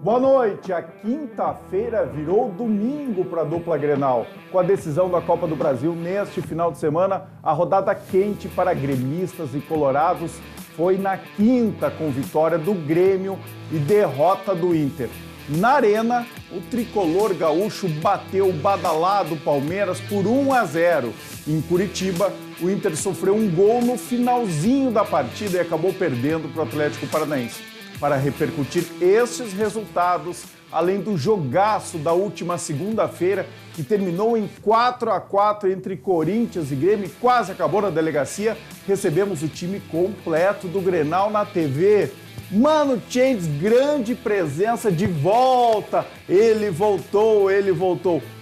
Boa noite. A quinta-feira virou domingo para a dupla Grenal. Com a decisão da Copa do Brasil neste final de semana, a rodada quente para gremistas e colorados foi na quinta, com vitória do Grêmio e derrota do Inter. Na Arena, o tricolor gaúcho bateu o badalado Palmeiras por 1-0. Em Curitiba, o Inter sofreu um gol no finalzinho da partida e acabou perdendo para o Atlético Paranaense. Para repercutir estes resultados, além do jogaço da última segunda-feira, que terminou em 4-4 entre Corinthians e Grêmio, quase acabou na delegacia, recebemos o time completo do Grenal na TV. Mano Chains, grande presença de volta. Ele voltou.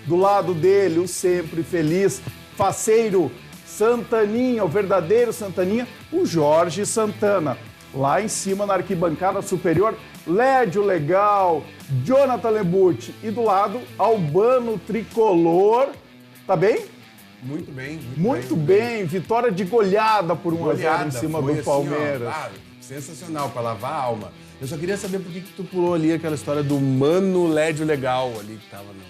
Do lado dele, o sempre feliz, faceiro Santaninha, o verdadeiro Santaninha, o Jorge Santana. Lá em cima, na arquibancada superior, Lédio Legal, Jonathan Lebucci. E do lado, Albano Tricolor. Tá bem? Muito bem. Muito bem. Vitória de goleada por 1-0 em cima do Palmeiras. Assim, sensacional, para lavar a alma. Eu só queria saber por que tu pulou ali aquela história do Mano Lédio Legal ali que tava no...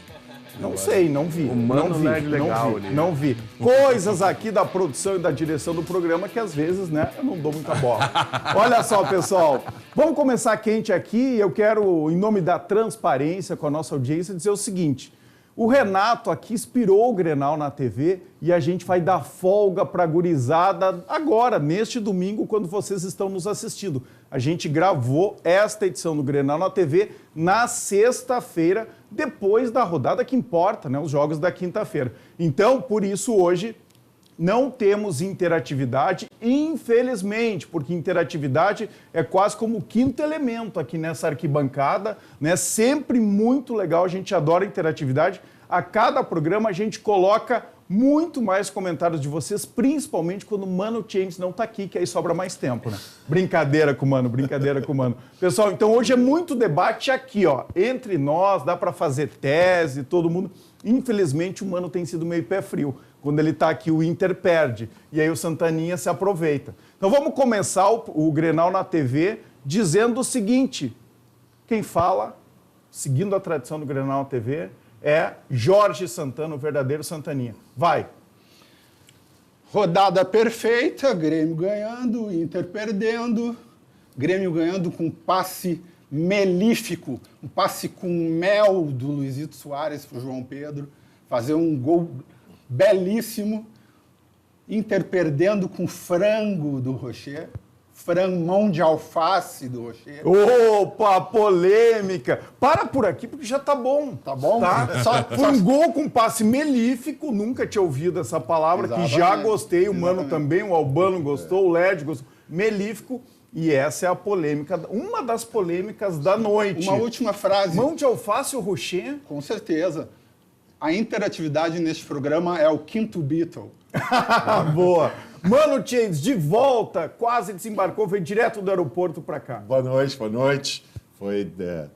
Não sei, não vi. O Mano Lédio Legal ali. Não vi. Coisas aqui da produção e da direção do programa que às vezes, né, eu não dou muita bola. Olha só, pessoal. Vamos começar quente aqui. Eu quero, em nome da transparência com a nossa audiência, dizer o seguinte. O Renato aqui inspirou o Grenal na TV e a gente vai dar folga para a gurizada agora, neste domingo, quando vocês estão nos assistindo. A gente gravou esta edição do Grenal na TV na sexta-feira, depois da rodada que importa, né? Os jogos da quinta-feira. Então, por isso, hoje não temos interatividade, infelizmente, porque interatividade é quase como o quinto elemento aqui nessa arquibancada, né? Sempre muito legal, a gente adora interatividade. A cada programa a gente coloca muito mais comentários de vocês, principalmente quando o Mano Chains não tá aqui, que aí sobra mais tempo, né? Brincadeira com o Mano. Pessoal, então hoje é muito debate aqui, ó, entre nós, dá para fazer tese, todo mundo. Infelizmente o Mano tem sido meio pé frio. Quando ele está aqui, o Inter perde. E aí o Santaninha se aproveita. Então vamos começar o Grenal na TV dizendo o seguinte. Quem fala, seguindo a tradição do Grenal na TV, é Jorge Santana, o verdadeiro Santaninha. Vai. Rodada perfeita, Grêmio ganhando, Inter perdendo. Grêmio ganhando com passe melífico, um passe com mel do Luizito Soares para o João Pedro. Fazer um gol belíssimo, Inter perdendo com frango do Rocher, mão de alface do Rocher. Opa, polêmica! Para por aqui porque já tá bom. Tá bom? Tá? Foi um gol com passe melífico, nunca tinha ouvido essa palavra, Exatamente. que já gostei, o Mano Exatamente. também, o Albano gostou, o Lédio gostou. Melífico, e essa é a polêmica, uma das polêmicas da noite. Uma última frase. Mão de alface o Rocher? Com certeza. A interatividade neste programa é o quinto Beatle. Boa. Mano Chains, de volta, quase desembarcou, veio direto do aeroporto para cá. Boa noite. Foi,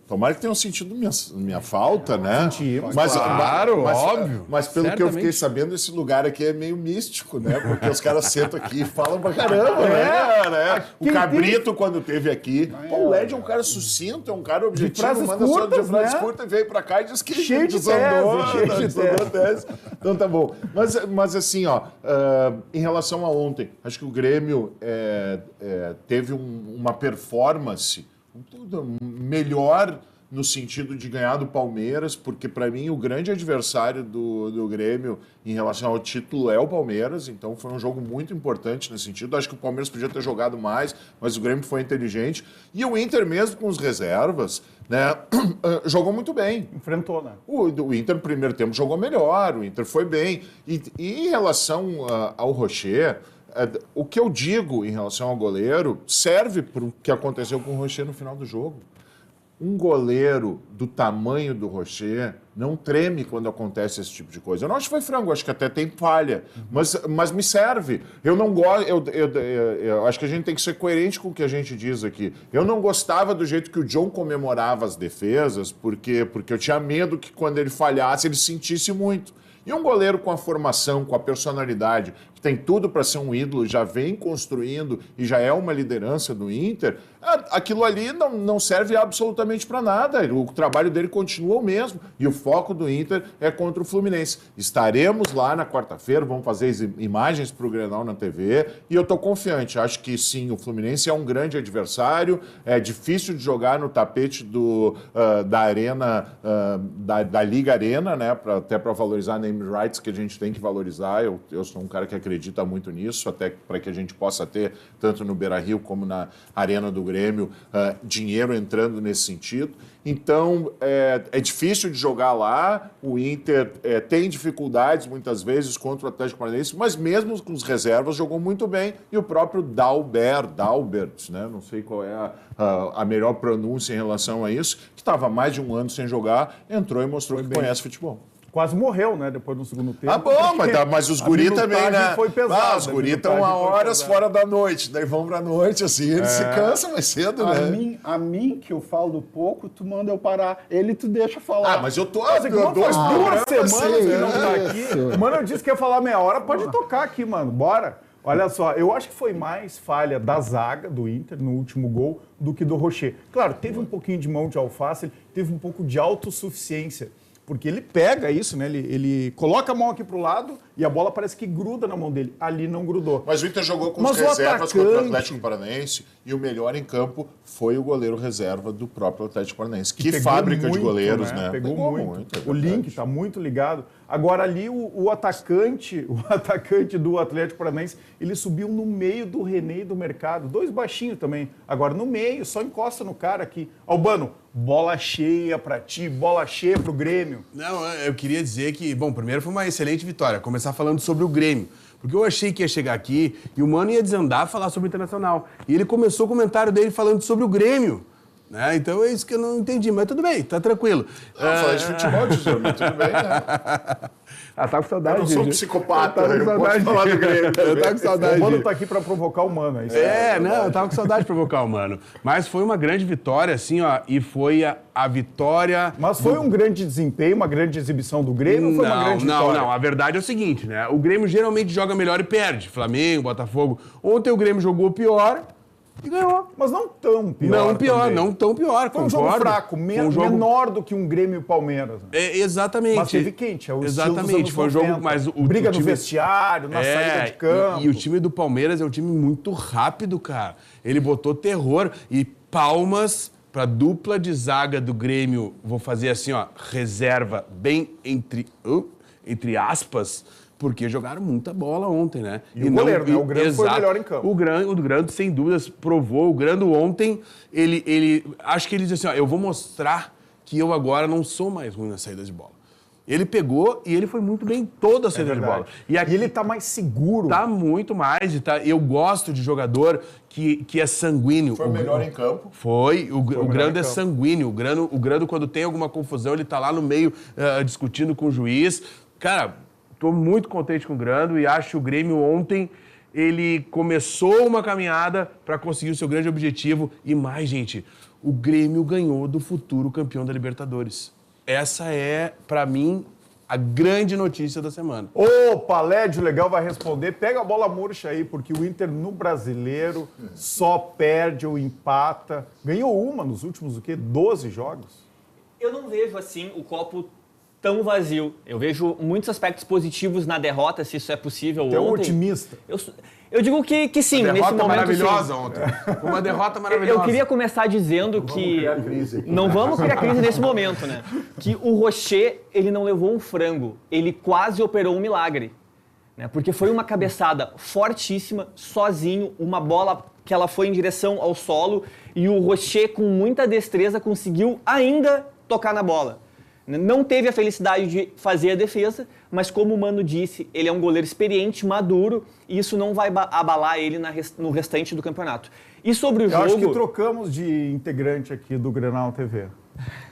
tomara que tenham sentido minha falta, né? Sentimos, claro, óbvio. Mas pelo que eu fiquei sabendo, esse lugar aqui é meio místico, né? Porque os caras sentam aqui e falam pra caramba, né? O Cabrito, quando esteve aqui, o Led é um cara sucinto, é um cara objetivo, frases manda só de curtas, frases né? curtas e veio pra cá e diz que Cheio de desandou, tese. tese. Então tá bom. Mas assim, ó, em relação a ontem, acho que o Grêmio teve uma performance melhor no sentido de ganhar do Palmeiras, porque para mim o grande adversário do Grêmio em relação ao título é o Palmeiras, então foi um jogo muito importante nesse sentido. Acho que o Palmeiras podia ter jogado mais, mas o Grêmio foi inteligente. E o Inter mesmo com os reservas, né, jogou muito bem. Enfrentou, né? O Inter no primeiro tempo jogou melhor, o Inter foi bem. E em relação ao Rocher, o que eu digo em relação ao goleiro serve para o que aconteceu com o Rocher no final do jogo. Um goleiro do tamanho do Rocher não treme quando acontece esse tipo de coisa. Eu não acho que foi frango, acho que até tem falha, mas me serve. Eu não gosto, eu acho que a gente tem que ser coerente com o que a gente diz aqui. Eu não gostava do jeito que o John comemorava as defesas, porque eu tinha medo que quando ele falhasse, ele sentisse muito. E um goleiro com a formação, com a personalidade, que tem tudo para ser um ídolo, já vem construindo e já é uma liderança do Inter, aquilo ali não serve absolutamente para nada. O trabalho dele continua o mesmo. E o foco do Inter é contra o Fluminense. Estaremos lá na quarta-feira, vamos fazer imagens para o Grenal na TV, e eu estou confiante. Acho que sim, o Fluminense é um grande adversário, é difícil de jogar no tapete da Arena, da Liga Arena, né? Até para valorizar name rights, que a gente tem que valorizar. Eu sou um cara que acredita muito nisso, até para que a gente possa ter, tanto no Beira-Rio como na Arena do Grêmio, dinheiro entrando nesse sentido. Então, é difícil de jogar lá. O Inter tem dificuldades, muitas vezes, contra o Atlético Paranaense, mas mesmo com as reservas, jogou muito bem. E o próprio Dalbert, né? Não sei qual é a melhor pronúncia em relação a isso, que estava há mais de um ano sem jogar, entrou e mostrou que conhece futebol. Quase morreu, né, depois do segundo tempo. Bom, mas os guri também, né? Foi pesado, os guri estão a horas fora da noite, daí vão pra noite, assim, eles se cansam mais cedo, né? A mim, que eu falo pouco, tu manda eu parar. Ele tu deixa falar. Mas eu tô... Faz duas semanas que não tá isso. aqui. Mano, eu disse que ia falar meia hora, pode tocar aqui, mano, bora. Olha só, eu acho que foi mais falha da zaga do Inter no último gol do que do Rocher. Claro, teve um pouquinho de mão de alface, teve um pouco de autossuficiência. Porque ele pega isso, né? Ele coloca a mão aqui pro lado e a bola parece que gruda na mão dele. Ali não grudou. Mas o Inter jogou com as reservas contra o Atlético Paranaense e o melhor em campo foi o goleiro reserva do próprio Atlético Paranaense. Que fábrica de goleiros, né? Pegou muito. O link está muito ligado. Agora ali o atacante do Atlético Paranaense, ele subiu no meio do René e do Mercado. Dois baixinhos também. Agora no meio, só encosta no cara aqui. Albano, bola cheia pra ti, bola cheia pro Grêmio. Não, eu queria dizer que, bom, primeiro foi uma excelente vitória. Começar falando sobre o Grêmio. Porque eu achei que ia chegar aqui e o Mano ia desandar a falar sobre o Internacional. E ele começou o comentário dele falando sobre o Grêmio. Né? Então é isso que eu não entendi, mas tudo bem, tá tranquilo. Falar de futebol, Gisele, mas tudo bem, né? Tá com saudade. Eu não sou psicopata, eu posso falar do Grêmio. Eu tava com saudade. O Mano tá aqui pra provocar o Mano. Eu tava com saudade de provocar o Mano. Mas foi uma grande vitória, assim, ó, e foi a vitória... Mas foi um grande desempenho, uma grande exibição do Grêmio ou foi uma grande vitória? Não, a verdade é o seguinte, né? O Grêmio geralmente joga melhor e perde. Flamengo, Botafogo. Ontem o Grêmio jogou pior e ganhou. Mas não tão pior. Não tão pior, foi um jogo fraco, menor do que um Grêmio e Palmeiras. Né? Exatamente. Mas teve quente, é o exatamente, foi um jogo, mas briga no vestiário, na saída de campo. E o time do Palmeiras é um time muito rápido, cara. Ele botou terror e palmas pra dupla de zaga do Grêmio. Vou fazer assim, ó, reserva bem entre aspas, porque jogaram muita bola ontem, né? E o goleiro, né? O Grando foi o melhor em campo. O Grando, sem dúvidas, provou. O Grando ontem, ele acho que ele disse assim, ó, eu vou mostrar que eu agora não sou mais ruim na saída de bola. Ele pegou e ele foi muito bem em toda a saída de bola. E ele tá mais seguro. Tá muito mais. Eu gosto de jogador que é sanguíneo. Foi o melhor em campo. Foi. O Grando é sanguíneo. O Grando, quando tem alguma confusão, ele tá lá no meio discutindo com o juiz. Cara, tô muito contente com o Grando e acho que o Grêmio ontem ele começou uma caminhada para conseguir o seu grande objetivo. E mais, gente, o Grêmio ganhou do futuro campeão da Libertadores. Essa é, pra mim, a grande notícia da semana. Ô, Palédio Legal vai responder. Pega a bola murcha aí, porque o Inter no Brasileiro só perde ou empata. Ganhou uma nos últimos, 12 jogos? Eu não vejo, assim, o copo tão vazio. Eu vejo muitos aspectos positivos na derrota, se isso é possível ontem. É um otimista. Eu digo que sim, nesse momento maravilhosa sim. ontem. Uma derrota maravilhosa. Eu queria começar dizendo que não vamos criar crise nesse momento, né? Que o Rocher, ele não levou um frango, ele quase operou um milagre, né? Porque foi uma cabeçada fortíssima, sozinho, uma bola que ela foi em direção ao solo e o Rocher com muita destreza conseguiu ainda tocar na bola. Não teve a felicidade de fazer a defesa, mas como o Mano disse, ele é um goleiro experiente, maduro, e isso não vai abalar ele no restante do campeonato. E sobre o jogo... Eu acho que trocamos de integrante aqui do Grenal TV.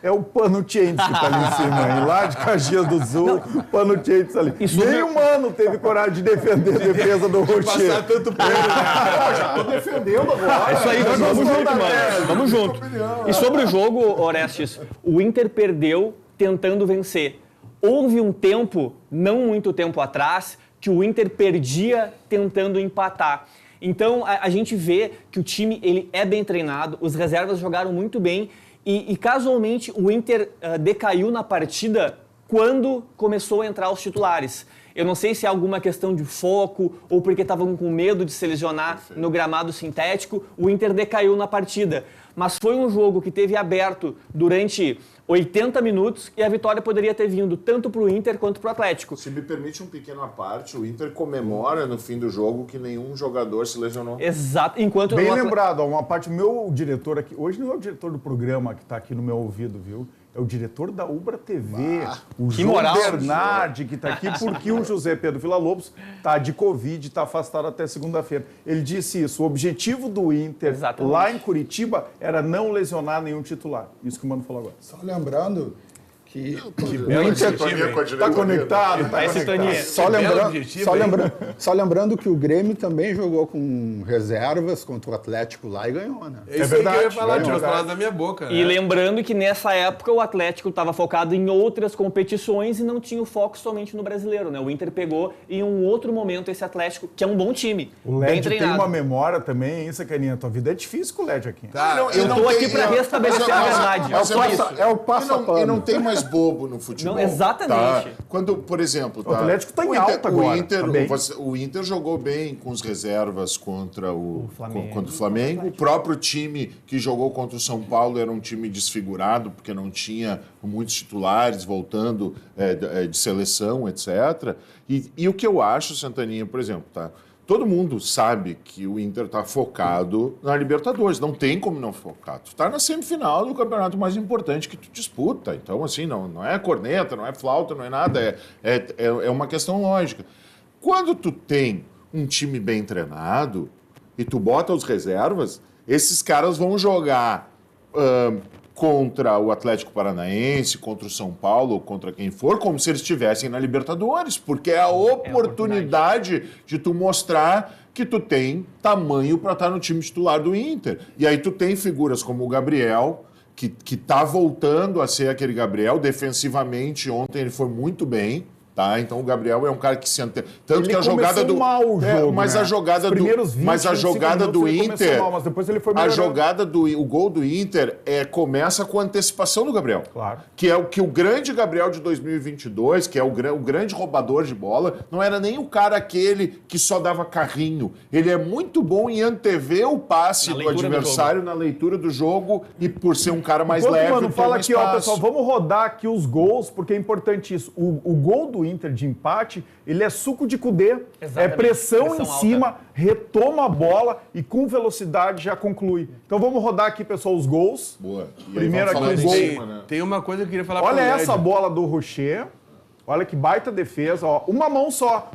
É o Panuccientes que tá ali em cima, hein? Lá de Caxias do Sul, Panuccientes ali. Nem o Mano teve coragem de defender a defesa do Rocher. Passar tanto pano, né? Já tô defendendo agora. É isso aí, vamos junto, mano. Vamos junto. E sobre o jogo, Orestes, o Inter perdeu tentando vencer. Houve um tempo, não muito tempo atrás, que o Inter perdia tentando empatar. Então, a gente vê que o time ele é bem treinado, os reservas jogaram muito bem e casualmente, o Inter decaiu na partida quando começou a entrar os titulares. Eu não sei se é alguma questão de foco ou porque estavam com medo de se lesionar no gramado sintético, o Inter decaiu na partida. Mas foi um jogo que teve aberto durante 80 minutos e a vitória poderia ter vindo tanto para o Inter quanto para o Atlético. Se me permite um pequeno à parte, o Inter comemora no fim do jogo que nenhum jogador se lesionou. Exato. Enquanto Bem lembrado, ó, uma parte, o meu diretor aqui, hoje não é o diretor do programa que está aqui no meu ouvido, viu? É o diretor da Ubra TV, o João moral, Bernardi, que está aqui, porque o José Pedro Villa-Lobos está de Covid, está afastado até segunda-feira. Ele disse isso, o objetivo do Inter Exatamente. lá em Curitiba era não lesionar nenhum titular. Isso que o Mano falou agora. Só lembrando que belo O Inter objetivo, hein? está conectado, tá Essa sintonia. Só lembrando que o Grêmio também jogou com reservas contra o Atlético lá e ganhou, né? É isso aí que eu ia falar, verdade. tirou as palavras da minha boca. Né? E lembrando que nessa época o Atlético estava focado em outras competições e não tinha o foco somente no brasileiro, né? O Inter pegou em um outro momento esse Atlético, que é um bom time, O bem LED tem treinado. uma memória também, isso, Carinha. Tua vida é difícil com o LED aqui. Tá, Eu tô aqui para restabelecer a verdade. É o passa-pano. E não tem mais bobo no futebol. Não, exatamente. Tá? Quando, por exemplo... Tá? O Atlético tá em alta agora, tá bem. O Inter jogou bem com as reservas contra o Flamengo. contra o Flamengo. O próprio time que jogou contra o São Paulo era um time desfigurado, porque não tinha muitos titulares voltando de seleção, etc. E o que eu acho, Santaninha, por exemplo, tá? Todo mundo sabe que o Inter está focado na Libertadores. Não tem como não focar. Tu está na semifinal do campeonato mais importante que tu disputa. Então, assim, não é corneta, não é flauta, não é nada. É uma questão lógica. Quando tu tem um time bem treinado e tu bota os reservas, esses caras vão jogar contra o Atlético Paranaense, contra o São Paulo, contra quem for, como se eles estivessem na Libertadores, porque é a oportunidade de tu mostrar que tu tem tamanho para estar no time titular do Inter. E aí tu tem figuras como o Gabriel, que tá voltando a ser aquele Gabriel. Defensivamente, ontem ele foi muito bem. Tá? Então o Gabriel é um cara que se tanto Ele que a jogada do mal o jogo, mas né? a jogada Os primeiros do 20, mas a 25 jogada do minutos ele começou Inter mal, mas depois ele foi a melhorando. jogada o gol do Inter começa com a antecipação do Gabriel. Claro. Que é o que o grande Gabriel de 2022, que é o grande roubador de bola, não era nem o cara aquele que só dava carrinho. Ele é muito bom em antever o passe do adversário na leitura do jogo e por ser um cara mais leve. Mano, fala tem aqui, ó, pessoal, vamos rodar aqui os gols, porque é importante isso. O gol do Inter de empate, ele é suco de Kudê, é pressão em cima, retoma a bola e com velocidade já conclui. Então vamos rodar aqui, pessoal, os gols. Boa. E Primeiro aí vamos aqui falar o em gol. cima, né? Tem uma coisa que eu queria falar Olha pro essa Led. bola do Rocher. Olha que baita defesa, ó. Uma mão só.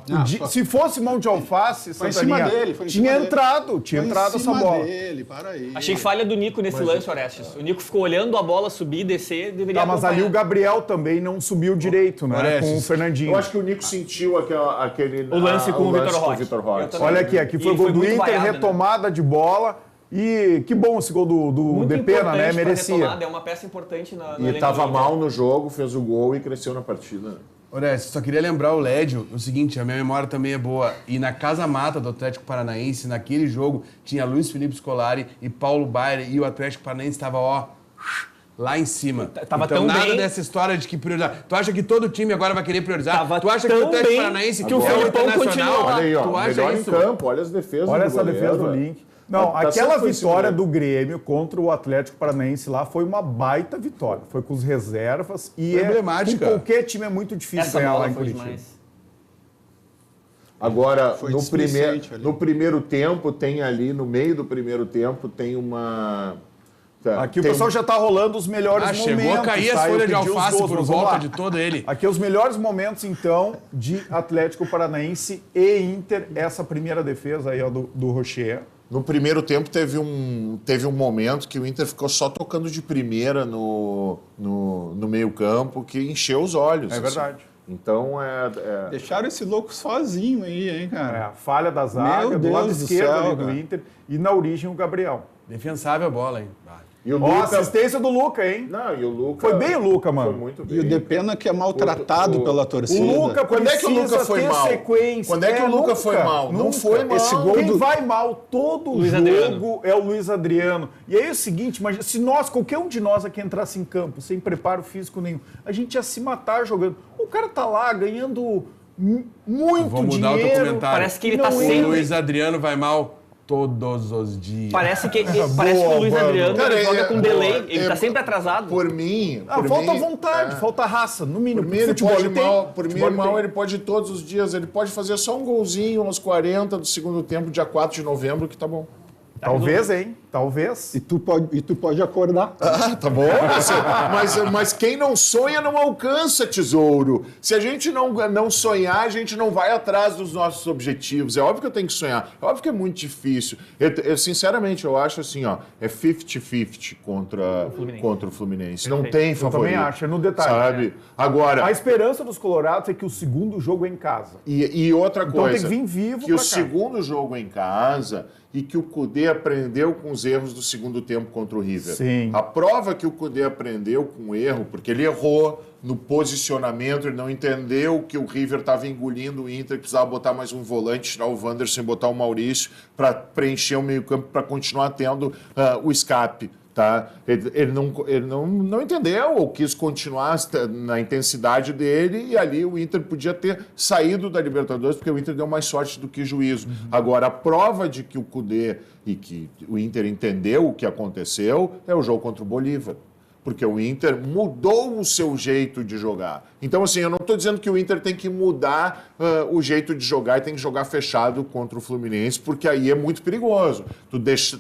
Se fosse mão de alface, Foi em Santaninha, cima dele, foi em tinha cima dele. entrado essa bola. Dele, para aí. Achei falha do Nico nesse lance, Orestes. O Nico ficou olhando a bola subir, descer, deveria Tá, mas ali acompanhar. o Gabriel também não subiu direito, né? Orestes, Com o Fernandinho. Eu acho que o Nico sentiu aquele O lance com o Vitor Roque. Vitor Roque. Eu também. Olha aqui E foi o ele gol foi do muito Inter, vaiado, né? retomada de bola. E que bom esse gol do Muito Depena, né? importante pra Merecia. retomada, é uma peça importante no E elenco estava do Inter. mal no jogo, fez o gol e cresceu na partida. Orestes, só queria lembrar o Lédio o seguinte, a minha memória também é boa. E na Casa Mata do Atlético Paranaense, naquele jogo, tinha Luiz Felipe Scolari e Paulo Baier, e o Atlético Paranaense estava, ó, lá em cima. Tava então, tão nada bem. dessa história de que priorizar. Tu acha que todo time agora vai querer priorizar? Tava Tu acha que o tão Atlético bem Paranaense que o é Felipão Internacional? continua lá. Olha aí, ó, Tu acha melhor isso? em campo, olha as defesas Olha do essa goleiro, defesa do velho. Link. Não, Tá aquela certo, foi em cima vitória dele. do Grêmio contra o Atlético Paranaense lá foi uma baita vitória. Foi com os reservas e Foi emblemática. com qualquer time é muito difícil Essa ganhar lá bola em foi Curitiba. demais. Agora, Foi no displicente ali. primeiro tempo, tem ali, no meio do primeiro tempo, tem uma... Tá, Aqui o tem- pessoal já tá rolando os melhores momentos. Chegou a cair tá? as Eu folhas de pedi os alface gols, por mas vamos volta lá. de todo ele. Aqui os melhores momentos, então, de Atlético Paranaense e Inter. Essa primeira defesa aí, ó, do Rocher. No primeiro tempo teve um momento que o Inter ficou só tocando de primeira no meio campo, que encheu os olhos. É verdade. Então, Deixaram esse louco sozinho aí, hein, cara? A falha da zaga, Meu do lado Deus do esquerdo céu, ali do cara. Inter. E na origem o Gabriel. Defensável a bola, hein? E o Ó, Luca... assistência do Luca, hein? Não, e o Luca... Foi bem o Luca, Foi mano. muito bem. E o Depena que é maltratado pela torcida. O Luca, Quando é que o Luca precisa foi ter mal? sequência. Quando é que o Luca foi mal? Não foi mal. Esse gol Quem do... vai mal todo Luiz jogo Adriano. é o Luiz Adriano. E aí é o seguinte, imagina, se qualquer um de nós aqui entrasse em campo sem preparo físico nenhum, a gente ia se matar jogando. O cara tá lá ganhando muito Vou mudar o dinheiro. documentário. Parece que ele Não tá é. O sempre... Luiz Adriano vai mal todos os dias. Parece que o Luiz Adriano Cara, joga com delay, ele é- tá sempre atrasado. Por mim... Falta vontade, falta raça, no mínimo. Por mim, ele Futebol pode tem, mal, por mim, futebol mal, tem. ele pode ir todos os dias, ele pode fazer só um golzinho aos 40 do segundo tempo, dia 4 de novembro, que tá bom. Talvez, hein? Talvez. E tu pode acordar. Ah, tá bom. Mas quem não sonha não alcança, tesouro. Se a gente não sonhar, a gente não vai atrás dos nossos objetivos. É óbvio que eu tenho que sonhar. É óbvio que é muito difícil. Sinceramente, eu acho assim, ó, é 50-50 contra o Fluminense. Não tem favorito. também acho, é no detalhe. Sabe? Agora, A esperança dos colorados é que o segundo jogo é em casa. e outra Então coisa, tem que vir vivo que pra o cá. segundo jogo em casa e que o Kudê aprendeu com os erros do segundo tempo contra o River. Sim. A prova que o Kudê aprendeu com o erro, porque ele errou no posicionamento, ele não entendeu que o River estava engolindo o Inter, precisava botar mais um volante, tirar o Wanderson e botar o Maurício para preencher o meio-campo, para continuar tendo o escape. Tá? Ele não entendeu ou quis continuar na intensidade dele e ali o Inter podia ter saído da Libertadores porque o Inter deu mais sorte do que juízo. Agora, a prova de que o Kudê e que o Inter entendeu o que aconteceu é o jogo contra o Bolívar. Porque o Inter mudou o seu jeito de jogar. Então, assim, eu não estou dizendo que o Inter tem que mudar o jeito de jogar e tem que jogar fechado contra o Fluminense, porque aí é muito perigoso.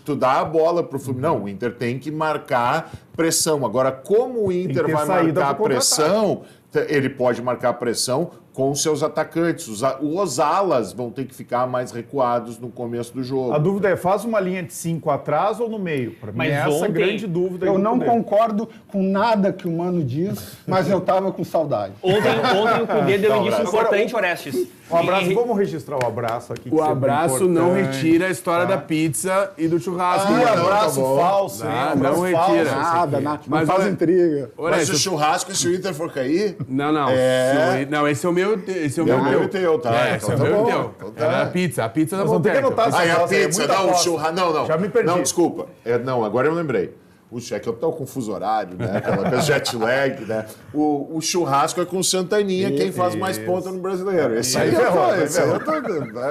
Tu dá a bola para o Fluminense. Não, o Inter tem que marcar pressão. Agora, como o Inter ter vai saída marcar pro contra-ataque. pressão, ele pode marcar pressão com seus atacantes. Os alas vão ter que ficar mais recuados no começo do jogo. A dúvida é, faz uma linha de 5 atrás ou no meio? Para mim Mas é essa a ontem- grande dúvida. Eu aí do não Kudê. concordo com nada que o Mano diz, mas eu tava com saudade. Ontem o Kudê deu um indício abraço. importante, Orestes. Um abraço, E- vamos registrar o abraço aqui. que O sempre é abraço não importante. retira a história da pizza e do churrasco. Que né? abraço tá bom. falso, hein? Ah, Um abraço não retira. falso. Nada, não Mas faz olha- intriga. Mas Orestes, o churrasco, se o Inter for cair... Não, não. É. Não, esse é o meu. Esse é o É meu, o meu e teu, tá? É, esse é o Então meu tá e bom. teu. Então tá. Era a pizza da Nós vamos ter que Monteca. anotar Ah, é a Nossa, é pizza, muita não, o aposta. churrasco. Não. Já me perdi. Não, desculpa. Não, agora eu lembrei. Puxa, é que eu tô com fuso horário, né? Aquela coisa jet lag, né? O churrasco é com o Santaninha, quem faz mais ponta no brasileiro. Esse aí Aí eu ferrou, tô, aí esse aí eu ferrou. tô dando, né?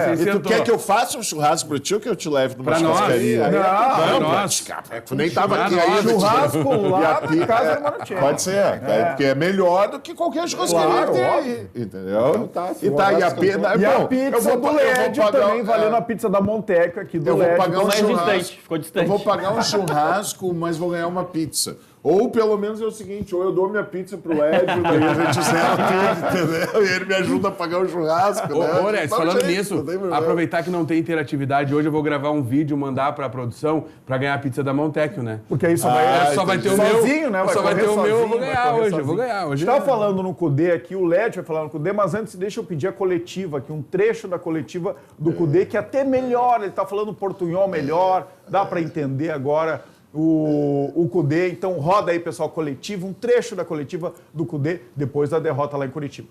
aí E tu sentou. quer que eu faça um churrasco pro tio ou que eu te leve numa Pra nós. churrascaria? Não, nós. Tu nem tava aqui Pra nós. ainda. Churrasco E a lá na pi- casa do Manochel. Pode ser, porque é melhor do que qualquer churrascaria Claro, que tem óbvio. aí, entendeu? tá, se e for tá, e a abraço, pizza... E a Bom, pizza do LED também, valendo a pizza da Monteca aqui do Eu vou LED. pagar um mais churrasco. distante, ficou distante. Eu vou pagar um churrasco, mas vou ganhar uma pizza. Ou pelo menos é o seguinte, ou eu dou minha pizza pro Ed, daí a gente zera tudo, entendeu? E ele me ajuda a pagar o churrasco, né? Ô, Orestes, Dá um falando jeito, nisso, não tem problema. aproveitar que não tem interatividade, hoje eu vou gravar um vídeo, mandar pra produção pra ganhar a pizza da Montecchio, né? Porque aí só vai, Só vai ter o sozinho, meu. né? Só vai ter o meu, eu vou vai ganhar correr hoje. Eu sozinho. vou ganhar hoje. Estava falando no Kudê aqui, o LED vai falar no Kudê, mas antes deixa eu pedir a coletiva aqui, um trecho da coletiva do Kudê, que até melhor, ele está falando portunhol melhor, dá para entender agora o Kudê. Então roda aí, pessoal, coletiva, um trecho da coletiva do Kudê depois da derrota lá em Curitiba.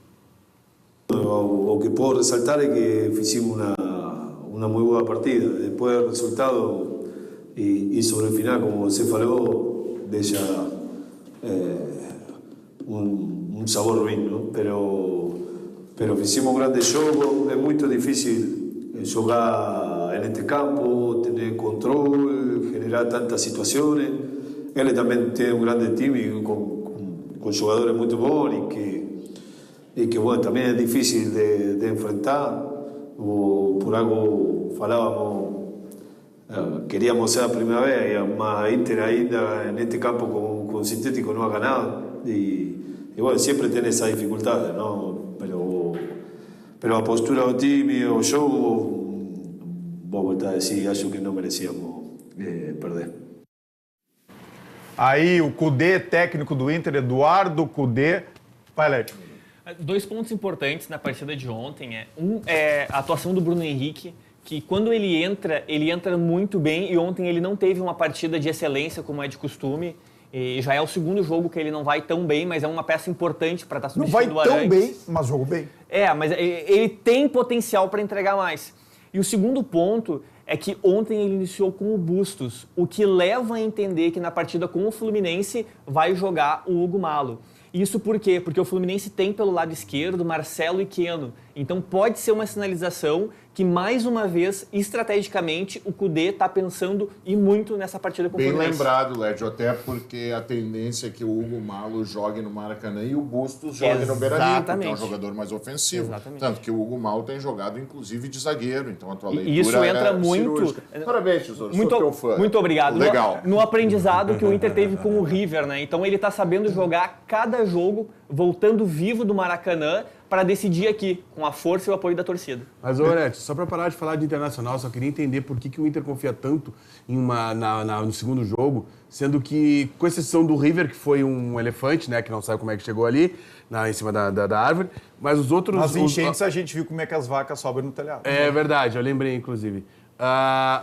O que puedo resaltar es que hicimos una muy buena partida. Después del resultado y sobre el final, como se faló, deja un sabor ruim, ¿no? Pero hicimos un grande jogo. Es muy difícil jugar en este campo, tener control, generar tantas situaciones. Él también tiene un grande time con jugadores muy buenos y que bueno, también es difícil de enfrentar. Por algo falábamos, queríamos ser la primera vez, y más Inter ainda en este campo con sintético no ha ganado. Y bueno, siempre tiene esa dificultad, ¿no? Pero a postura do time, o jogo, vou voltar a decir, acho que não merecíamos perder. Aí o Cudê, técnico do Inter, Eduardo Cudê. Vai, Lédio. 2 pontos importantes na partida de ontem. É a atuação do Bruno Henrique, que quando ele entra muito bem, e ontem ele não teve uma partida de excelência como é de costume. E já é o segundo jogo que ele não vai tão bem, mas é uma peça importante para estar substituindo o Arangues. Não vai tão bem, mas jogou bem. Mas ele tem potencial para entregar mais. E o segundo ponto é que ontem ele iniciou com o Bustos, o que leva a entender que na partida com o Fluminense vai jogar o Hugo Malo. Isso por quê? Porque o Fluminense tem pelo lado esquerdo Marcelo e Keno. Então pode ser uma sinalização que, mais uma vez, estrategicamente, o Cudê está pensando e muito nessa partida com o Fluminense. Bem lembrado, Lédio, até porque a tendência é que o Hugo Malo jogue no Maracanã e o Bustos jogue no Beira-Rio, porque é um jogador mais ofensivo. Exatamente. Tanto que o Hugo Malo tem jogado, inclusive, de zagueiro. Então a tua leitura e isso entra muito... cirúrgica. Parabéns, Tesouro, sou teu fã. Muito obrigado. Legal. No aprendizado que o Inter teve com o River, né? Então ele está sabendo jogar cada jogo, voltando vivo do Maracanã, para decidir aqui, com a força e o apoio da torcida. Mas, Orete, só para parar de falar de Internacional, só queria entender por que o Inter confia tanto no segundo jogo, sendo que, com exceção do River, que foi um elefante, né, que não sabe como é que chegou ali, em cima da árvore, mas os outros... Nas enchentes a gente viu como é que as vacas sobem no telhado. É verdade, eu lembrei, inclusive.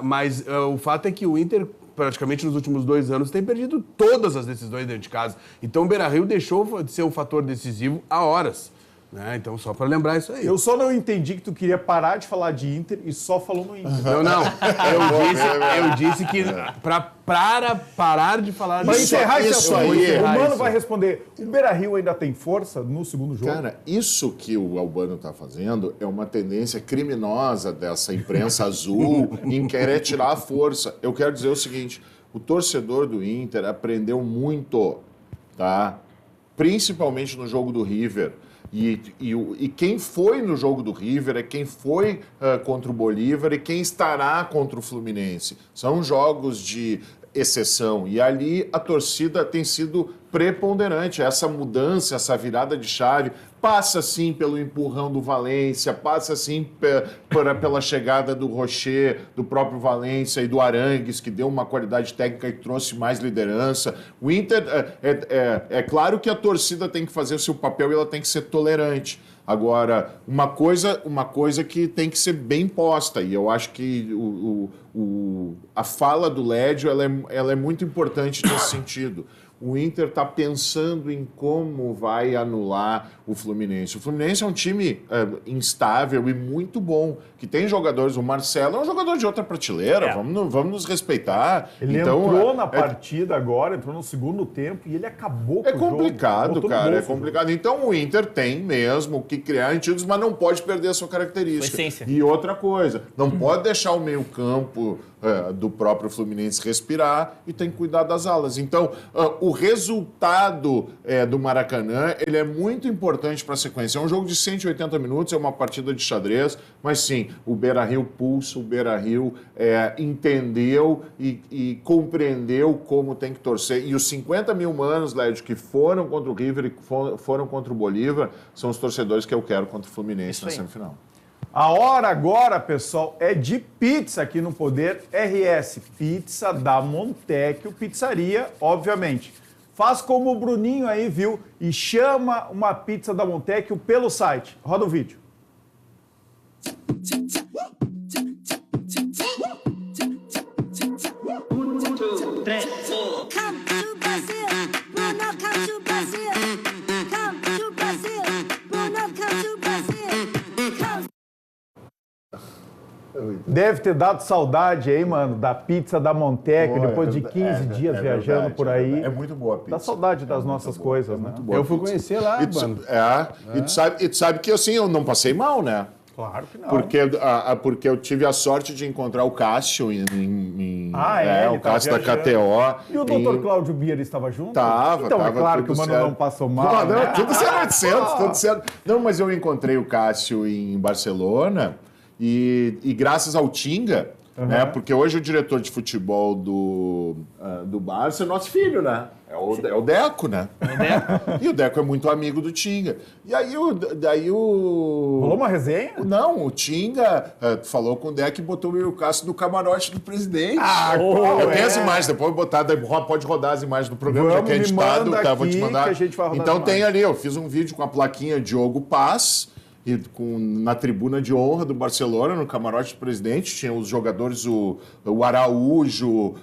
Mas o fato é que o Inter, praticamente nos últimos 2 anos, tem perdido todas as decisões dentro de casa. Então o Beira-Rio deixou de ser um fator decisivo há horas. Né? Então, só para lembrar isso aí. Eu só não entendi que tu queria parar de falar de Inter e só falou no Inter. Não. Eu disse que para parar de falar Mas encerrar isso assunto, aí. o Mano vai responder. O Beira-Rio ainda tem força no segundo jogo? Cara, isso que o Albano está fazendo é uma tendência criminosa dessa imprensa azul em querer tirar a força. Eu quero dizer o seguinte, o torcedor do Inter aprendeu muito, tá? Principalmente no jogo do River. E quem foi no jogo do River é quem foi contra o Bolívar e quem estará contra o Fluminense. São jogos de exceção. E ali a torcida tem sido preponderante. Essa mudança, essa virada de chave, passa sim pelo empurrão do Valência, passa sim pela chegada do Rocher, do próprio Valência e do Arangues, que deu uma qualidade técnica e trouxe mais liderança. O Inter, é claro que a torcida tem que fazer o seu papel e ela tem que ser tolerante. Agora, uma coisa que tem que ser bem posta, e eu acho que a fala do Lédio ela é muito importante nesse sentido. O Inter está pensando em como vai anular o Fluminense. O Fluminense é um time instável e muito bom, que tem jogadores. O Marcelo é um jogador de outra prateleira, vamos nos respeitar. Ele entrou na partida agora, entrou no segundo tempo e ele acabou com o jogo. É complicado, cara, é complicado. Então o Inter tem mesmo que criar antídotos, mas não pode perder a sua característica. Sua essência. E outra coisa, não pode deixar o meio-campo do próprio Fluminense respirar e tem que cuidar das alas. Então, o resultado do Maracanã, ele é muito importante para a sequência. É um jogo de 180 minutos, é uma partida de xadrez, mas sim, o Beira-Rio pulsa, o Beira-Rio entendeu e compreendeu como tem que torcer. E os 50 mil manos, Lédio, que foram contra o River e foram contra o Bolívar, são os torcedores que eu quero contra o Fluminense na semifinal. A hora agora, pessoal, é de pizza aqui no Poder RS. Pizza da Montecchio Pizzaria, obviamente. Faz como o Bruninho aí, viu? E chama uma pizza da Montecchio pelo site. Roda o vídeo. Deve ter dado saudade aí, mano, da pizza da Montecchio, depois de 15 dias viajando verdade, por aí. É muito boa a pizza. Dá saudade das nossas coisas, né? Eu fui conhecer lá, mano. E tu sabe que assim, eu não passei mal, né? Claro que não. Porque eu tive a sorte de encontrar o Cássio ele o tá Cássio da viajando. KTO. E o Dr. Cláudio Bier estava junto? Tava. Então é claro que o tudo Mano certo. não passou mal. Não, né? tudo certo, tudo certo. Não, mas eu encontrei o Cássio em Barcelona e graças ao Tinga, né? Porque hoje o diretor de futebol do Barça é nosso filho, né? É o Deco, né? E o Deco é muito amigo do Tinga. E aí Rolou uma resenha? Não, o Tinga falou com o Deco e botou o Will Castro no camarote do presidente. Eu tenho as imagens, depois pode rodar as imagens do programa, já que é editado, tá? Vou te mandar. Que a gente vai rodar então as tem ali, eu fiz um vídeo com a plaquinha Diogo Paz, e na tribuna de honra do Barcelona, no camarote do presidente, tinha os jogadores, o Araújo,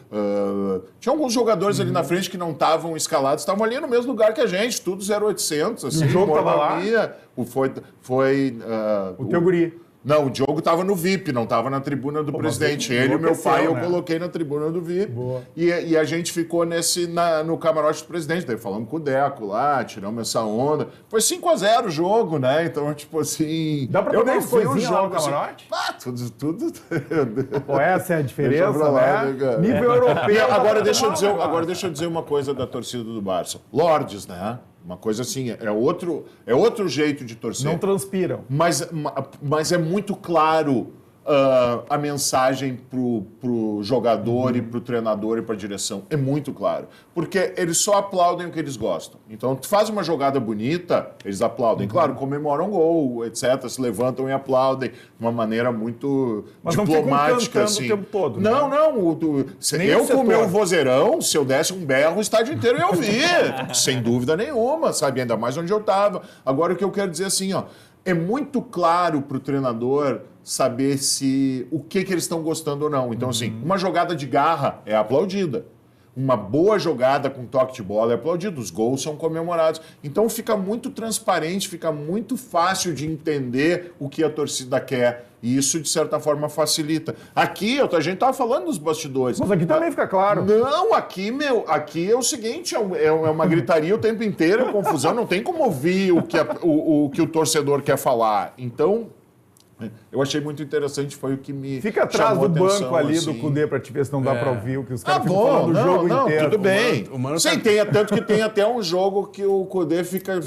tinha alguns jogadores ali na frente que não estavam escalados, estavam ali no mesmo lugar que a gente, tudo 0800, assim. O jogo tava lá? O teu guri. Não, o Diogo estava no VIP, não estava na tribuna do presidente. Ele e meu pai eu coloquei na tribuna do VIP. E a gente ficou no camarote do presidente. Daí falamos com o Deco lá, tiramos essa onda. Foi 5-0 o jogo, né? Então, tipo assim... Dá pra eu comer não umas fui um coisinhas lá no jogo camarote? assim, tudo. Pô, essa é a diferença, Deixa pra lá, né? cara. Nível europeu. Agora deixa eu dizer uma coisa da torcida do Barça. Lordes, né? Uma coisa assim, é outro jeito de torcer. Não transpiram. Mas é muito claro a mensagem pro jogador e pro treinador e pra direção. É muito claro. Porque eles só aplaudem o que eles gostam. Então, tu faz uma jogada bonita, eles aplaudem. Claro, comemoram gol, etc. Se levantam e aplaudem de uma maneira muito diplomática. Mas não ficam cantando assim. o tempo todo. Não, né? Eu com o meu vozeirão, se eu desse um berro, o estádio inteiro ia ouvir. Sem dúvida nenhuma, sabe? Ainda mais onde eu tava. Agora, o que eu quero dizer assim, ó. É muito claro pro treinador saber o que eles estão gostando ou não. Então, assim, uma jogada de garra é aplaudida. Uma boa jogada com toque de bola é aplaudida. Os gols são comemorados. Então, fica muito transparente, fica muito fácil de entender o que a torcida quer. E isso, de certa forma, facilita. Aqui, a gente estava falando nos bastidores. Mas aqui também fica claro. Não, aqui é o seguinte, é uma gritaria o tempo inteiro, é confusão, não tem como ouvir o que o torcedor quer falar. Então, eu achei muito interessante, foi o que me Fica atrás chamou do atenção, banco ali assim. do Cudê pra te ver se não dá pra ouvir o que os caras ficam Bom, falando do jogo inteiro. tudo bem. O Mano Sim, tanto que tem até um jogo que o Cudê fica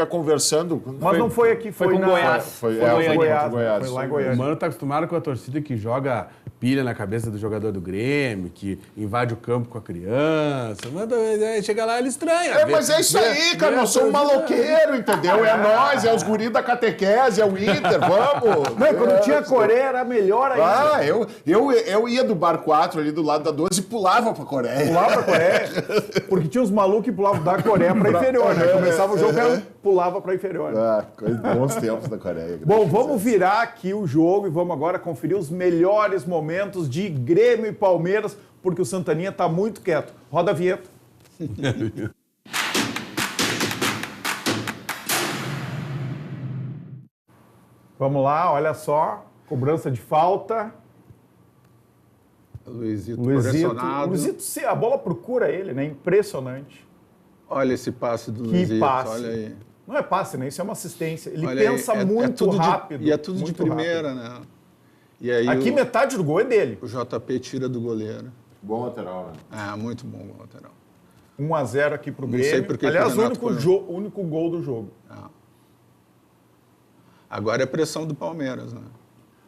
conversando. Mas não foi aqui, foi com na... Goiás. Foi Goiás. Goiás. Foi lá em O Goiânia. Mano tá acostumado com a torcida que joga pilha na cabeça do jogador do Grêmio, que invade o campo com a criança. Mas chega lá, ele estranha. Mas é isso aí, cara. Nós somos maloqueiro, entendeu? É nós, é os guris da catequese, é o Inter, vamos. Não, quando tinha Coreia era melhor ainda. Eu ia do Bar 4 ali do lado da 12 e pulava pra Coreia. Pulava pra Coreia, porque tinha os malucos que pulavam da Coreia pra inferior, né? Começava o jogo, pulava pra inferior. Bons tempos da Coreia. Bom, vamos virar aqui o jogo e vamos agora conferir os melhores momentos de Grêmio e Palmeiras, porque o Santaninha tá muito quieto. Roda a vinheta. Vamos lá, olha só. Cobrança de falta. Luizito pressionado. Luizito, a bola procura ele, né? Impressionante. Olha esse passe do Que Luizito, passe. olha aí. Não é passe, né? Isso é uma assistência. Ele Olha aí, pensa muito rápido. E é tudo de muito primeira, rápido. né? E aí Aqui metade do gol é dele. o JP tira do goleiro. Bom lateral, né? Muito bom o lateral. 1-0 aqui pro Não sei Grêmio. por que Aliás, que o Renato o único gol do jogo. Agora é pressão do Palmeiras, né?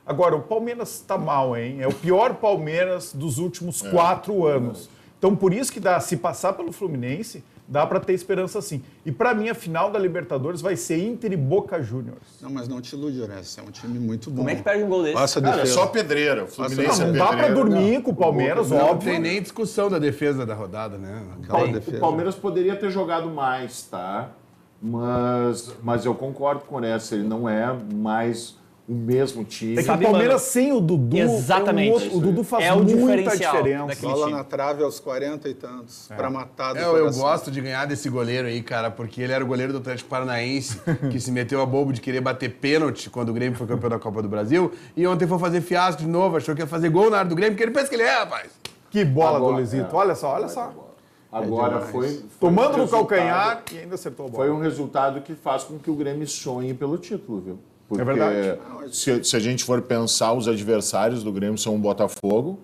Agora, o Palmeiras está mal, hein? É o pior Palmeiras dos últimos 4 anos. Então, por isso que se passar pelo Fluminense, dá para ter esperança sim. E para mim, a final da Libertadores vai ser Inter e Boca Juniors. Não, mas não te ilude, Horácio. É um time muito bom. Como é que perde um gol desse? Passa a Cara, é defesa. só pedreira. O Fluminense Não dá para dormir com o Palmeiras, Não óbvio. tem nem discussão da defesa da rodada, né? Aquela defesa. O Palmeiras poderia ter jogado mais, tá? Mas eu concordo com essa. Ele não é mais o mesmo time. É que o Palmeiras sem o Dudu, Exatamente. o Dudu faz É o muita diferencial diferença. daquele Bola time. na trave aos 40 e tantos, pra matar do Eu coração. gosto de ganhar desse goleiro aí, cara, porque ele era o goleiro do Atlético Paranaense, que se meteu a bobo de querer bater pênalti quando o Grêmio foi campeão da Copa do Brasil, e ontem foi fazer fiasco de novo, achou que ia fazer gol na área do Grêmio, porque ele pensa que ele é, rapaz. Que bola do Agora, Luizito. Olha só. Agora foi Tomando no resultado- calcanhar e ainda acertou a bola. Foi um resultado que faz com que o Grêmio sonhe pelo título, viu? Porque verdade. se a gente for pensar, os adversários do Grêmio são o Botafogo,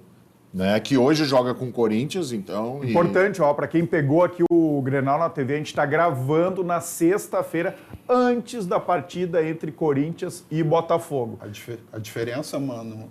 né? Que hoje joga com o Corinthians, então... Importante, para quem pegou aqui o Grenal na TV, a gente está gravando na sexta-feira, antes da partida entre Corinthians e Botafogo. A diferença, mano,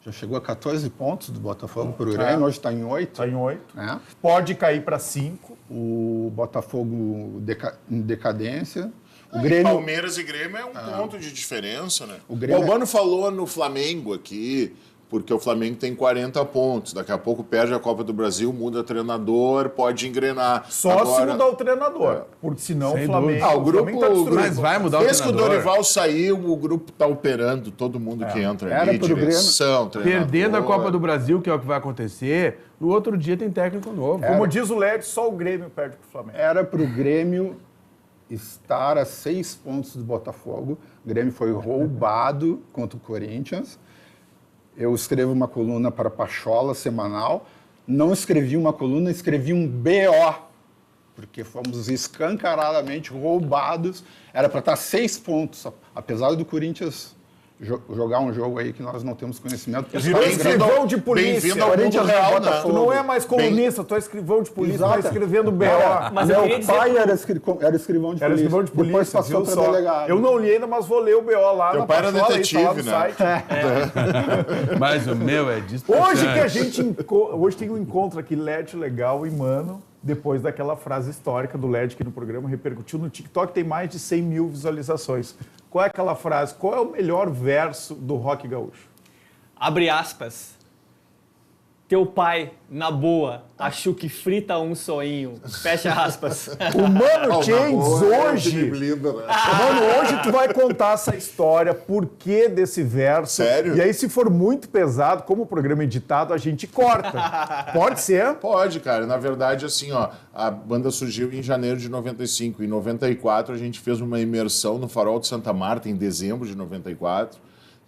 Já chegou a 14 pontos do Botafogo para o Grêmio, hoje está em 8. Está em 8. É. Pode cair para 5. O Botafogo em decadência. O Grêmio... Palmeiras e Grêmio é um ponto de diferença, né? O Albano falou no Flamengo aqui, porque o Flamengo tem 40 pontos. Daqui a pouco perde a Copa do Brasil, muda treinador, pode engrenar. Só agora... se mudar o treinador, porque senão Sem o Flamengo... o grupo Flamengo tá destruído. Mas vai mudar o Desde treinador. que o Dorival saiu, o grupo está operando todo mundo que entra Era ali, pro direção, treinador. Perdendo a Copa do Brasil, que é o que vai acontecer, no outro dia tem técnico novo. Como diz o Led, só o Grêmio perde pro Flamengo. Era para o Grêmio estar a 6 pontos do Botafogo. O Grêmio foi roubado contra o Corinthians. Eu escrevo uma coluna para a Pachola semanal. Não escrevi uma coluna, escrevi um BO, porque fomos escancaradamente roubados. Era para estar 6 pontos, apesar do Corinthians jogar um jogo aí que nós não temos conhecimento. Virou escrivão de polícia. Bem-vindo ao mundo real, né? Tu não é mais colunista, tu é escrivão de polícia, tu tá escrevendo BO. Mas Meu eu queria dizer... pai era escrivão de polícia. Era escrivão de polícia, Depois passou viu para só? delegado. Eu não li ainda, mas vou ler o BO lá Teu na pai era Pachola, detetive, aí, tá lá no né? site. Mas o meu é disso. Hoje que a gente... Hoje tem um encontro aqui, LED legal e mano, depois daquela frase histórica do LED que no programa repercutiu no TikTok, tem mais de 100 mil visualizações. Qual é aquela frase? Qual é o melhor verso do rock gaúcho? Abre aspas. Teu pai, na boa, achou que frita um soinho. Fecha aspas. O Mano Chains hoje... Blinda, né? Mano, hoje tu vai contar essa história, por que desse verso. Sério? E aí, se for muito pesado, como o programa é editado, a gente corta. Pode ser? Pode, cara. Na verdade, assim, ó, a banda surgiu em janeiro de 95. Em 94, a gente fez uma imersão no Farol de Santa Marta, em dezembro de 94.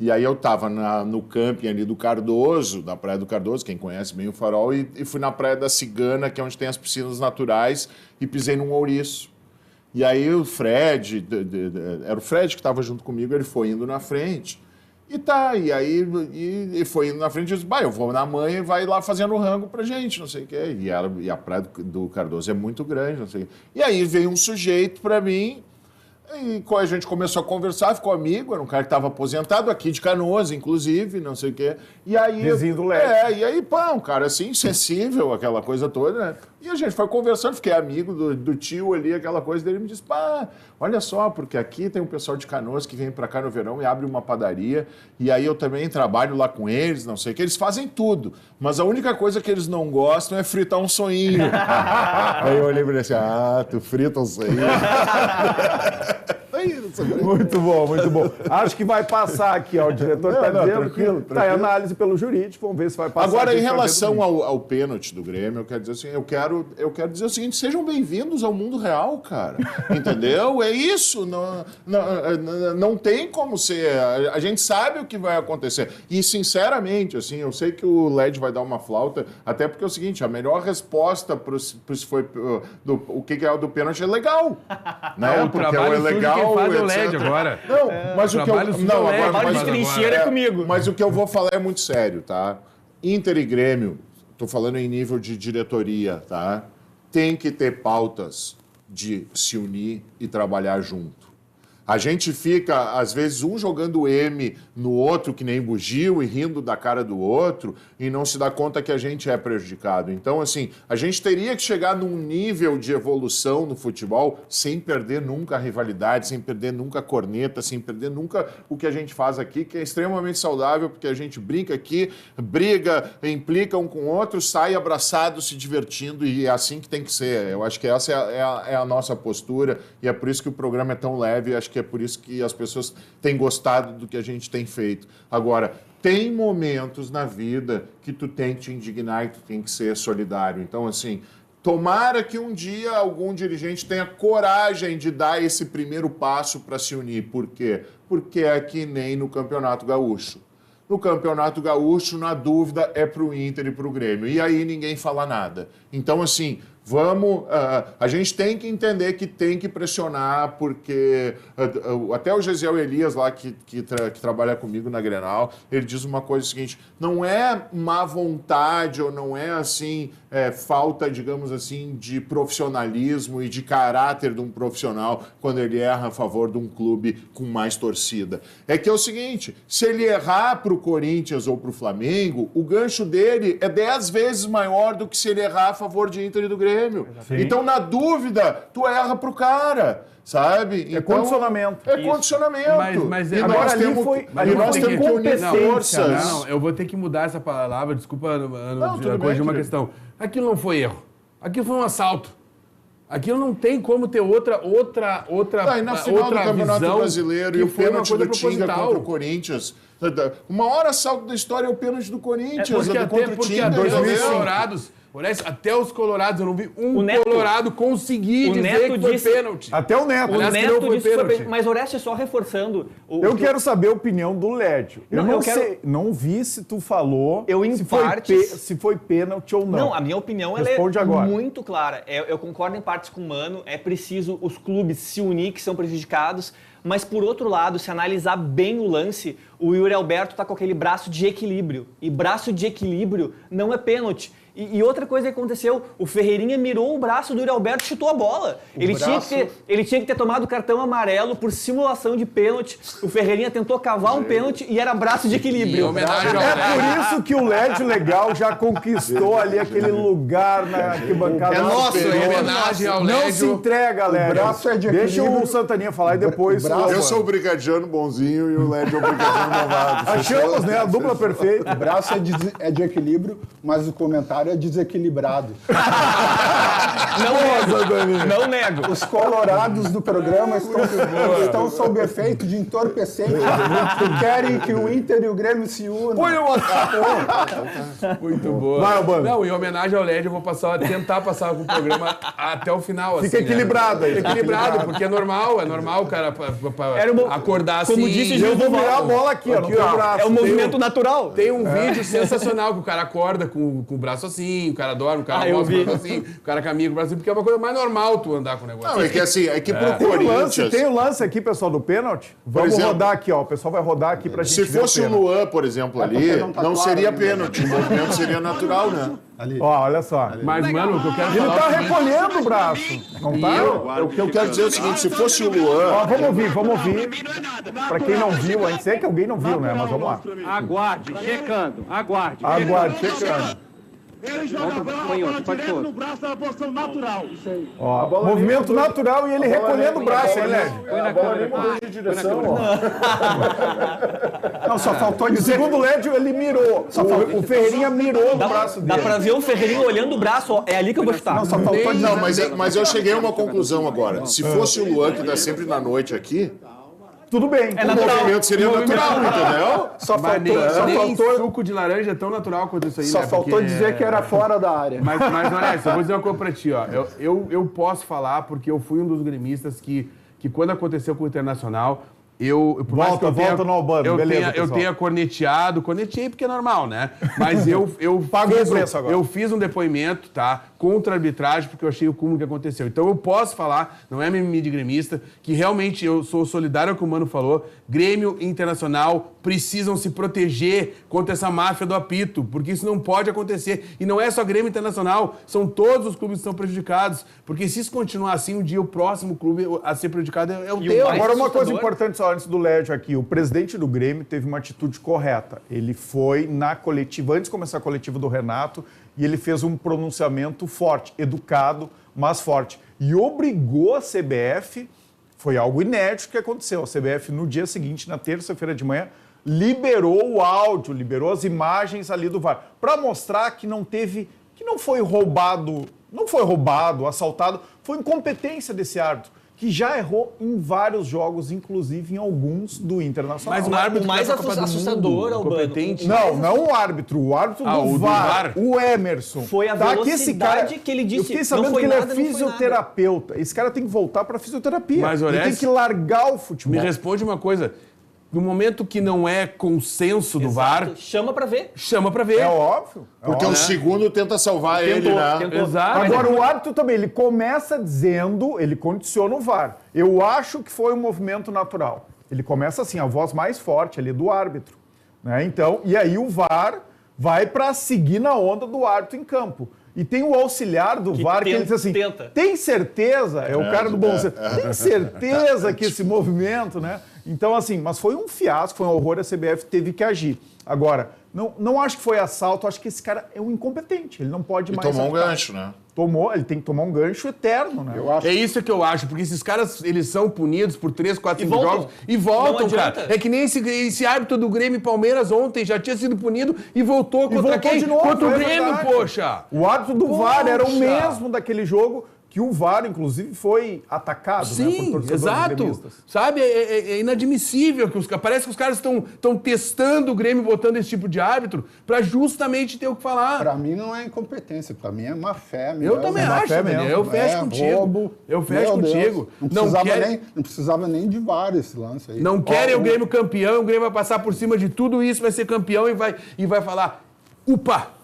E aí eu tava no camping ali do Cardoso, na Praia do Cardoso, quem conhece bem o Farol, e fui na Praia da Cigana, que é onde tem as piscinas naturais, e pisei num ouriço. E aí o Fred, era o Fred que estava junto comigo, ele foi indo na frente. E foi indo na frente e disse, eu vou na mãe e vai lá fazendo rango pra gente, não sei o quê. E a Praia do Cardoso é muito grande, não sei o quê. E aí veio um sujeito pra mim, e a gente começou a conversar, ficou amigo, era um cara que estava aposentado aqui de Canoas, inclusive, não sei o quê. E aí, vizinho do LED. e aí, um cara assim, sensível, aquela coisa toda, né? E a gente foi conversando, fiquei amigo do tio ali, aquela coisa dele, me disse, olha só, porque aqui tem um pessoal de Canoas que vem pra cá no verão e abre uma padaria, e aí eu também trabalho lá com eles, não sei o quê, eles fazem tudo, mas a única coisa que eles não gostam é fritar um soninho. Aí eu olhei pra ele assim, tu frita um soninho. Muito bom, muito bom. Acho que vai passar aqui, ó. O diretor está dizendo que tá em análise pelo jurídico, vamos ver se vai passar. Agora, em relação ao pênalti do Grêmio, eu quero dizer assim, eu quero dizer o seguinte, sejam bem-vindos ao mundo real, cara. Entendeu? É isso. Não tem como ser. A gente sabe o que vai acontecer. E, sinceramente, assim, eu sei que o LED vai dar uma flauta, até porque é o seguinte, a melhor resposta para se foi o que é o do pênalti é legal. Né? O porque trabalho é legal. Quem faz é o LED agora. Não, mas o que eu... Não, agora, Trabalho de trincheira é comigo. Mas o que eu vou falar é muito sério, tá? Inter e Grêmio, tô falando em nível de diretoria, tá? Tem que ter pautas de se unir e trabalhar junto. A gente fica, às vezes, um jogando M no outro, que nem bugio, e rindo da cara do outro, e não se dá conta que a gente é prejudicado. Então, assim, a gente teria que chegar num nível de evolução no futebol sem perder nunca a rivalidade, sem perder nunca a corneta, sem perder nunca o que a gente faz aqui, que é extremamente saudável, porque a gente brinca aqui, briga, implica um com o outro, sai abraçado, se divertindo, e é assim que tem que ser. Eu acho que essa é a nossa postura, e é por isso que o programa é tão leve, acho que é por isso que as pessoas têm gostado do que a gente tem feito. Agora, tem momentos na vida que tu tem que te indignar e tu tem que ser solidário. Então, assim, tomara que um dia algum dirigente tenha coragem de dar esse primeiro passo para se unir. Por quê? Porque é que nem no Campeonato Gaúcho. No Campeonato Gaúcho, na dúvida, é pro Inter e pro Grêmio. E aí ninguém fala nada. Então, assim, A gente tem que entender que tem que pressionar, porque até o Gesiel Elias lá, que trabalha comigo na Grenal, ele diz uma coisa seguinte, não é má vontade ou não é assim, falta, digamos assim, de profissionalismo e de caráter de um profissional quando ele erra a favor de um clube com mais torcida. É que é o seguinte, se ele errar para o Corinthians ou para o Flamengo, o gancho dele é 10 vezes maior do que se ele errar a favor de Inter e do Grêmio. Sim. Então, na dúvida, tu erra pro cara, sabe? É então, condicionamento. É isso. Condicionamento. Mas e nós temos que unir forças. Não, eu vou ter que mudar essa palavra, desculpa, corrigir uma questão. Aquilo não foi erro. Aquilo foi um assalto. Aquilo não tem como ter outra e na final do Campeonato Brasileiro e o pênalti do Tinga contra o Corinthians. O maior assalto da história é o pênalti do Corinthians. Porque até os Colorados... Até os Colorados, eu não vi Colorado conseguir dizer que foi pênalti. Até o Neto. O Neto disse que foi pênalti. Mas, Orestes, só reforçando... Eu quero saber a opinião do Lédio. Eu não vi se tu falou se foi pênalti ou não. Não, a minha opinião é muito clara. Eu concordo em partes com o Mano. É preciso os clubes se unir, que são prejudicados. Mas, por outro lado, se analisar bem o lance, o Yuri Alberto tá com aquele braço de equilíbrio. E braço de equilíbrio não é pênalti. E outra coisa que aconteceu, o Ferreirinha mirou o braço do Yuri Alberto e chutou a bola. Ele tinha que ter tomado cartão amarelo por simulação de pênalti. O Ferreirinha tentou cavar um pênalti e era braço de equilíbrio. Por isso que o Lédio Legal já conquistou ali aquele lugar na arquibancada. É nosso, em homenagem ao Lédio. Não se entrega, Lédio. O braço é de equilíbrio. Deixa o Santaninha falar e depois... Eu sou o brigadiano bonzinho e o Lédio é o brigadiano malvado. Achamos, né? A dupla perfeita. O braço é de equilíbrio, mas o comentário é desequilibrado. Não nego. Os colorados do programa estão sob efeito de entorpecente que querem que o Inter e o Grêmio se unam. Muito boa. Vai, Albano. Não, em homenagem ao Lédio, eu vou tentar passar com o programa até o final. Fica assim, equilibrado aí. Equilibrado, porque é normal o cara acordar assim. Como disse eu vou virar a bola aqui, ó. É um movimento natural. Tem um vídeo sensacional que o cara acorda com o braço assim, o cara dorme, o cara mostra o braço assim, o cara caminha com o braço assim, porque é uma coisa mais normal tu andar com o negócio. Não, é que assim, pro Corinthians... Tem o lance aqui, pessoal, do pênalti. Vamos rodar aqui, ó. O pessoal vai rodar aqui pra gente ver. Se fosse o Luan, por exemplo, ali, não seria pênalti. O movimento seria natural, né? Ali. Ó, olha só. Mas, mano, o que eu quero falar... Ele tá recolhendo o braço. Não tá? O que eu quero dizer é o seguinte, se fosse o Luan... Ó, vamos ouvir. Pra quem não viu, a gente sei que alguém não viu, né? Mas vamos lá. Aguarde, checando. Aguarde, checando. Ele joga a bola direto no braço na posição natural. Isso aí. Ó, movimento natural e ele recolhendo o braço, hein, Lédio? Põe na câmera. Mudou de direção, ó. Não, só faltou dizer. Segundo o Lédio, ele mirou. O Ferreirinha mirou no braço dele. Dá pra ver o Ferreirinha olhando o braço, ó. É ali que eu vou chutar. Não, só faltou dizer. Não, mas eu cheguei a uma conclusão agora. Se fosse o Luan, que tá sempre na noite aqui... Tudo bem. É natural. O movimento seria natural, entendeu? Só nem suco de laranja é tão natural quanto isso aí, Só faltou dizer que era fora da área. Mas Orestes, eu vou dizer uma coisa pra ti, ó. Eu posso falar porque eu fui um dos gremistas que quando aconteceu com o Internacional, Volta no Albano, beleza, eu tenha cornetei porque é normal, né? Mas eu fiz um depoimento, tá? Contra a arbitragem, porque eu achei o cúmulo que aconteceu. Então eu posso falar, não é mimimi de gremista, que realmente eu sou solidário ao que o Mano falou. Grêmio e Internacional precisam se proteger contra essa máfia do apito, porque isso não pode acontecer. E não é só Grêmio e Internacional, são todos os clubes que estão prejudicados. Porque se isso continuar assim, um dia o próximo clube a ser prejudicado é o teu. Agora, uma coisa importante só antes do Lédio aqui. O presidente do Grêmio teve uma atitude correta. Ele foi na coletiva, antes de começar a coletiva do Renato, e ele fez um pronunciamento forte, educado, mas forte. E obrigou a CBF, foi algo inédito que aconteceu. A CBF, no dia seguinte, na terça-feira de manhã, liberou o áudio, liberou as imagens ali do VAR, para mostrar que não foi roubado, assaltado, foi incompetência desse árbitro, que já errou em vários jogos, inclusive em alguns do Internacional. Mas o árbitro mais assustador, competente. Não o árbitro do VAR, o Emerson. Foi a velocidade que ele disse. Eu fiquei sabendo que ele é fisioterapeuta. Esse cara tem que voltar para fisioterapia. Mas, ele tem que largar o futebol. Me responde uma coisa. no momento que não é consenso do VAR, Chama pra ver. chama pra ver. É óbvio. Porque o segundo tenta salvar ele, né? Exato. Agora, o árbitro também, ele começa dizendo, ele condiciona o VAR. Eu acho que foi um movimento natural. Ele começa assim, a voz mais forte ali do árbitro. Né? Então, e aí o VAR vai para seguir na onda do árbitro em campo. E tem o auxiliar do VAR que ele diz assim, tem certeza, é o cara do bom senso, tem certeza que esse movimento, né? Então, assim, mas foi um fiasco, foi um horror, a CBF teve que agir. Agora, não acho que foi assalto, acho que esse cara é um incompetente, ele não pode mais... Tomou um gancho, né? Ele tem que tomar um gancho eterno, né? É isso que eu acho, porque esses caras, eles são punidos por 3, 4, 5 jogos e voltam, cara. É que nem esse árbitro do Grêmio e Palmeiras ontem já tinha sido punido e voltou contra quem? De novo, contra o Grêmio, poxa! O árbitro do VAR era o mesmo daquele jogo que o VAR, inclusive, foi atacado, né, por torcedores exato. gremistas. Sabe, é inadmissível que parece que os caras estão testando o Grêmio, botando esse tipo de árbitro pra justamente ter o que falar. Pra mim não é incompetência, pra mim é má fé mesmo. Eu também acho, Daniel. Eu fecho contigo. Roubo. Eu fecho contigo. Não precisava nem de VAR esse lance aí. Não querem o Grêmio campeão, o Grêmio vai passar por cima de tudo isso, vai ser campeão e vai falar, upa!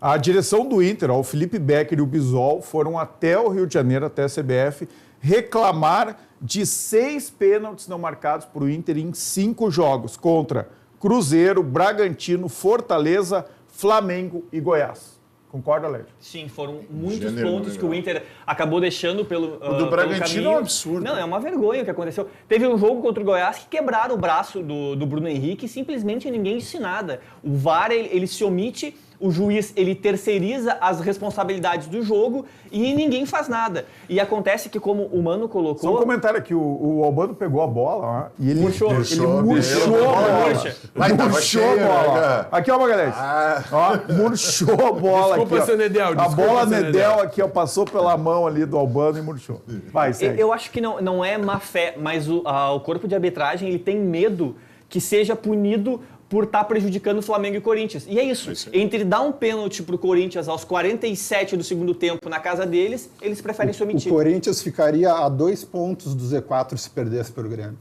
A direção do Inter, o Felipe Becker e o Bisol foram até o Rio de Janeiro, até a CBF, reclamar de 6 pênaltis não marcados para o Inter em 5 jogos contra Cruzeiro, Bragantino, Fortaleza, Flamengo e Goiás. Concorda, Lédio? Sim, foram muitos pontos que o Inter acabou deixando pelo O do Bragantino é um absurdo. Não, é uma vergonha o que aconteceu. Teve um jogo contra o Goiás que quebraram o braço do Bruno Henrique e simplesmente ninguém disse nada. O VAR, ele se omite, o juiz, ele terceiriza as responsabilidades do jogo e ninguém faz nada. E acontece que, como o Mano colocou... Só um comentário aqui, o Albano pegou a bola ó, e ele murchou a bola. Murchou a bola. Aqui, ó, Magalhães. Ó, murchou a bola. Desculpa, aqui, seu Nedel. A bola Nedel aqui, ó, passou pela mão ali do Albano e murchou. Vai, segue. Eu acho que não é má fé, mas o corpo de arbitragem, ele tem medo que seja punido por estar prejudicando o Flamengo e Corinthians. E é isso. Entre dar um pênalti pro Corinthians aos 47 do segundo tempo na casa deles, eles preferem se omitir. O Corinthians ficaria a 2 pontos do Z4 se perdesse pelo Grêmio.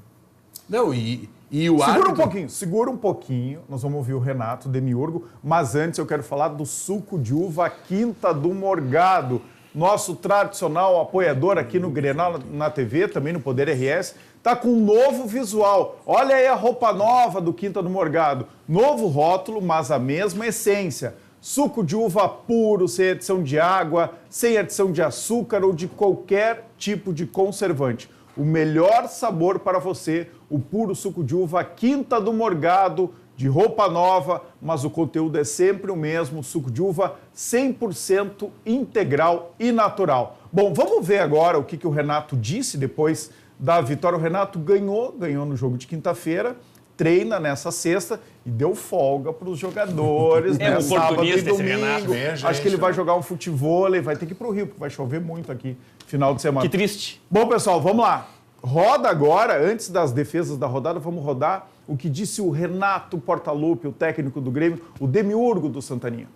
Não, e o árbitro... Segura um pouquinho. Nós vamos ouvir o Renato Demiurgo, mas antes eu quero falar do suco de uva Quinta do Morgado. Nosso tradicional apoiador aqui no Grenal na TV, também no Poder RS, tá com um novo visual. Olha aí a roupa nova do Quinta do Morgado. Novo rótulo, mas a mesma essência. Suco de uva puro, sem adição de água, sem adição de açúcar ou de qualquer tipo de conservante. O melhor sabor para você, o puro suco de uva Quinta do Morgado, de roupa nova, mas o conteúdo é sempre o mesmo, suco de uva 100% integral e natural. Bom, vamos ver agora o que o Renato disse depois da vitória. O Renato ganhou no jogo de quinta-feira, treina nessa sexta e deu folga para os jogadores, né? Sábado e domingo. Acho que ele vai jogar um futevôlei, vai ter que ir para o Rio, porque vai chover muito aqui final de semana. Que triste. Bom, pessoal, vamos lá. Roda agora, antes das defesas da rodada, vamos rodar o que disse o Renato Portaluppi, o técnico do Grêmio, o Demiurgo do Santaninha.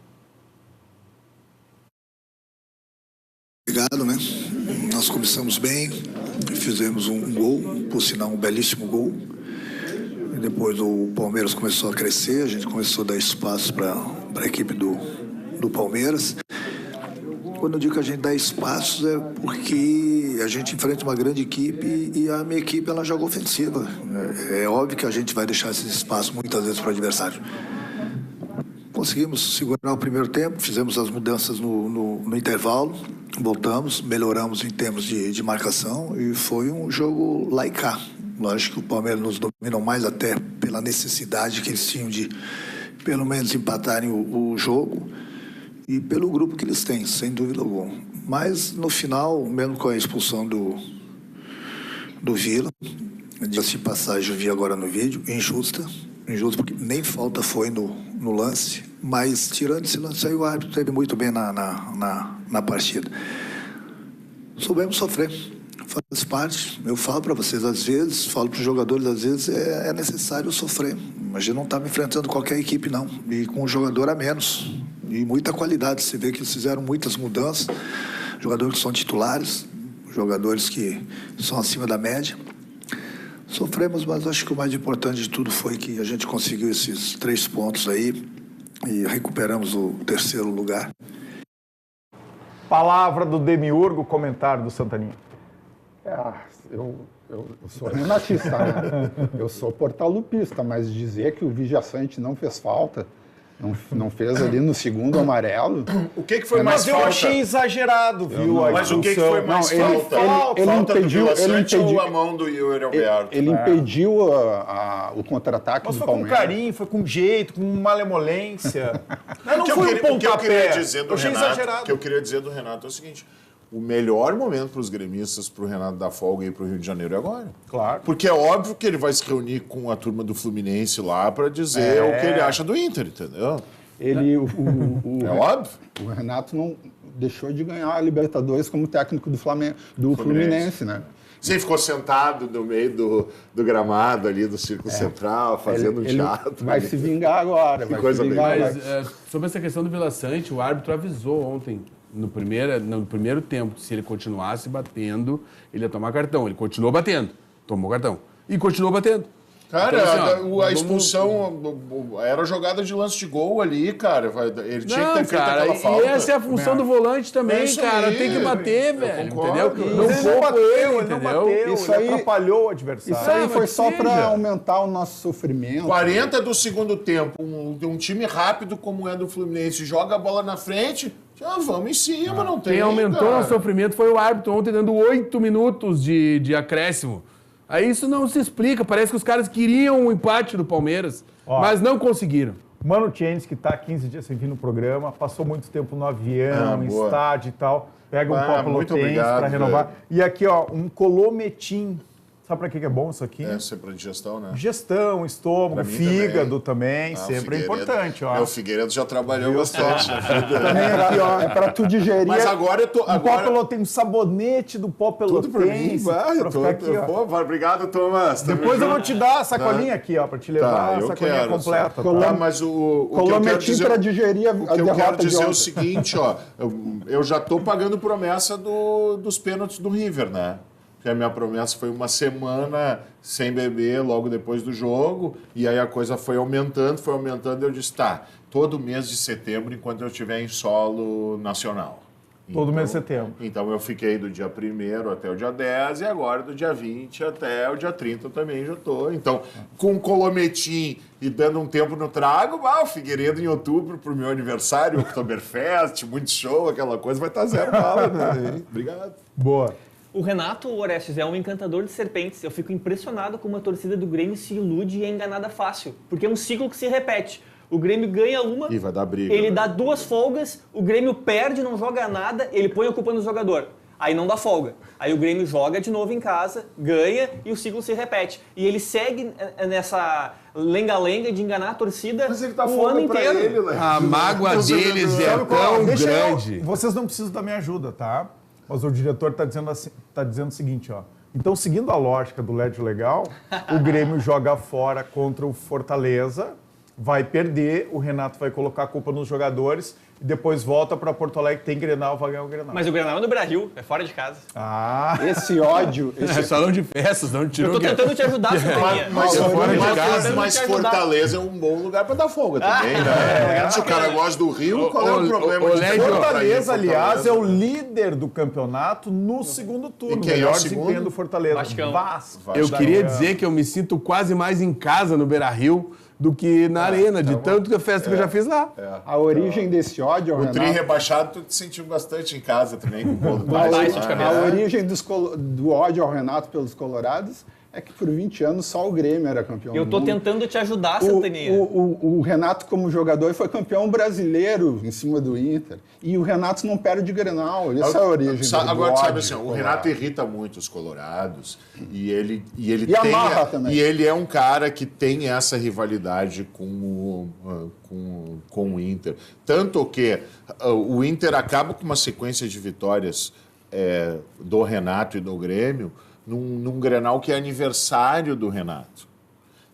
Obrigado, né? Nós começamos bem, fizemos um gol, por sinal um belíssimo gol. E depois o Palmeiras começou a crescer, a gente começou a dar espaço para a equipe do Palmeiras. Quando eu digo que a gente dá espaços é porque a gente enfrenta uma grande equipe e a minha equipe ela joga ofensiva. É óbvio que a gente vai deixar esses espaços muitas vezes para o adversário. Conseguimos segurar o primeiro tempo, fizemos as mudanças no intervalo, voltamos, melhoramos em termos de marcação e foi um jogo lá e cá. Lógico que o Palmeiras nos dominou mais até pela necessidade que eles tinham de pelo menos empatarem o jogo. E pelo grupo que eles têm, sem dúvida alguma. Mas, no final, mesmo com a expulsão do Vila, de passagem, eu vi agora no vídeo, injusta porque nem falta foi no lance, mas, tirando esse lance aí, o árbitro esteve muito bem na partida. Soubemos sofrer, faz parte. Eu falo para vocês, às vezes, falo para os jogadores, às vezes é necessário sofrer. A gente não estava enfrentando qualquer equipe, não, e com um jogador a menos. E muita qualidade, você vê que eles fizeram muitas mudanças, jogadores que são titulares, jogadores que são acima da média. Sofremos, mas acho que o mais importante de tudo foi que a gente conseguiu esses 3 pontos aí e recuperamos o 3º lugar. Palavra do Demiurgo, comentário do Santaninha. Eu sou renatista, né? Eu sou portalupista, mas dizer que o Vijaçante não fez falta, não fez ali no 2º amarelo. O que foi mais Mas eu falta? achei exagerado, viu? Mas o que foi mais falta? Ele Falta impediu, do Vila ele Sante impediu, ou a mão do Yuri Alberto? ele impediu o contra-ataque Mas do foi com Palmeiras. carinho, foi com jeito, com malemolência. Não O que foi um o que eu queria pontapé. dizer do Eu achei Renato, exagerado. o que eu queria dizer do Renato é o seguinte: o melhor momento para os gremistas, para o Renato dar folga e ir para o Rio de Janeiro é agora. Claro. Porque é óbvio que ele vai se reunir com a turma do Fluminense lá para dizer o que ele acha do Inter, entendeu? É óbvio. O Renato não deixou de ganhar a Libertadores como técnico do Fluminense, né? Você ficou sentado no meio do gramado ali do Círculo Central, fazendo Ele teatro. vai se vingar agora. Vai coisa se vingar, Mas sobre essa questão do Vila Sante, o árbitro avisou ontem, no primeiro tempo, que se ele continuasse batendo, ele ia tomar cartão. Ele continuou batendo, tomou cartão. E continuou batendo. Cara, Então, assim, a expulsão era jogada de lance de gol ali, cara. Ele tinha que ter feito cara, aquela falta. e essa é a função do volante também, isso cara. aí. Tem que bater, velho, concordo. entendeu? Mas ele não bateu, ele não entendeu? bateu, Isso ele aí- atrapalhou o adversário. Isso aí mas foi que só seja. para aumentar o nosso sofrimento. 40 do segundo tempo, um time rápido como é do Fluminense, joga a bola na frente, já vamos em cima, não tem. Quem aumentou cara. o sofrimento foi o árbitro ontem, dando 8 minutos de acréscimo. Aí isso não se explica. Parece que os caras queriam o empate do Palmeiras, mas não conseguiram. Mano Tienes, que está 15 dias sem vir no programa, passou muito tempo no avião, em boa. estádio e tal. Pega um Ah, pó muito pelotense obrigado, para renovar. velho. E aqui, ó, um colometim. Sabe para que é bom isso aqui? É sempre digestão, né? Digestão, estômago, Pra mim fígado também, Ah, o sempre é Figueiredo- importante, ó. O Figueiredo já trabalhou bastante. Também aqui, ó. É para tu digerir. Mas agora eu tô. Um pó Agora, pelotense, um sabonete do pó tudo pra mim, pelotense. vai. pra ficar aqui, ó. Pô, obrigado, Thomas. Tamo Depois eu junto. vou te dar a sacolinha aqui, ó, pra te levar Tá, a eu sacolinha quero. completa. Tá, mas o que eu quero Colometim dizer... para digerir a O que eu derrota quero de dizer é o ontem. seguinte, ó. Eu já tô pagando promessa dos pênaltis do River, né? Porque a minha promessa foi uma semana sem beber logo depois do jogo, e aí a coisa foi aumentando, e eu disse, tá, todo mês de setembro, enquanto eu estiver em solo nacional. Todo mês de setembro. Então eu fiquei do dia 1º até o dia 10 e agora do dia 20 até o dia 30 eu também já estou. Então, com colometim e dando um tempo no trago, o Figueiredo em outubro pro meu aniversário, Oktoberfest, muito show, aquela coisa, vai estar 0 bala, né? Obrigado. Boa. O Renato Orestes é um encantador de serpentes. Eu fico impressionado como a torcida do Grêmio se ilude e é enganada fácil. Porque é um ciclo que se repete. O Grêmio ganha uma, E vai dar briga. ele né? dá 2 folgas, o Grêmio perde, não joga nada, ele põe a culpa no jogador. Aí não dá folga. Aí o Grêmio joga de novo em casa, ganha e o ciclo se repete. E ele segue nessa lenga-lenga de enganar a torcida Mas ele tá o ano folga pra inteiro. ele, né? A mágoa deles é Sabe qual? tão Deixa eu- grande. Vocês não precisam da minha ajuda, tá? Mas o diretor está dizendo, dizendo o seguinte, ó. Então, seguindo a lógica do Lédio Legal, o Grêmio joga fora contra o Fortaleza, vai perder, o Renato vai colocar a culpa nos jogadores e depois volta para Porto Alegre, tem Grenal, vai ganhar o Grenal. Mas o Grenal é no Brasil, é fora de casa. Ah, Esse ódio, É salão de festas, não Eu tirou tô tentando te ajudar, Santaninha. Mas, fora de casa. mas te ajudar. Fortaleza é um bom lugar para dar folga também, né? Se o cara gosta do Rio, qual é o problema? de Lédio, ter pra ir em Fortaleza, aliás, é o Fortaleza? líder do campeonato no segundo turno. E quem é o Melhor segundo? desempenho do Fortaleza. Vascão. Vasco. Eu queria dizer que eu me sinto quase mais em casa no Beira-Rio do que na arena, de tanto que a festa que eu já fiz lá. a origem desse ódio ao O tri Renato... rebaixado, tu te sentiu bastante em casa também com o gol do Vai, Vasco. isso de cabeça. A origem do ódio ao Renato pelos colorados é que por 20 anos só o Grêmio era campeão Eu do tô mundo. tentando te ajudar, Santaninha. O Renato, como jogador, foi campeão brasileiro em cima do Inter. E o Renato não perde Grenal. Essa é a origem do Agora, ódio sabe assim, o colorado. Renato irrita muito os colorados e ele E amarra também. E ele é um cara que tem essa rivalidade com o Inter. Tanto que o Inter acaba com uma sequência de vitórias do Renato e do Grêmio num Grenal que é aniversário do Renato.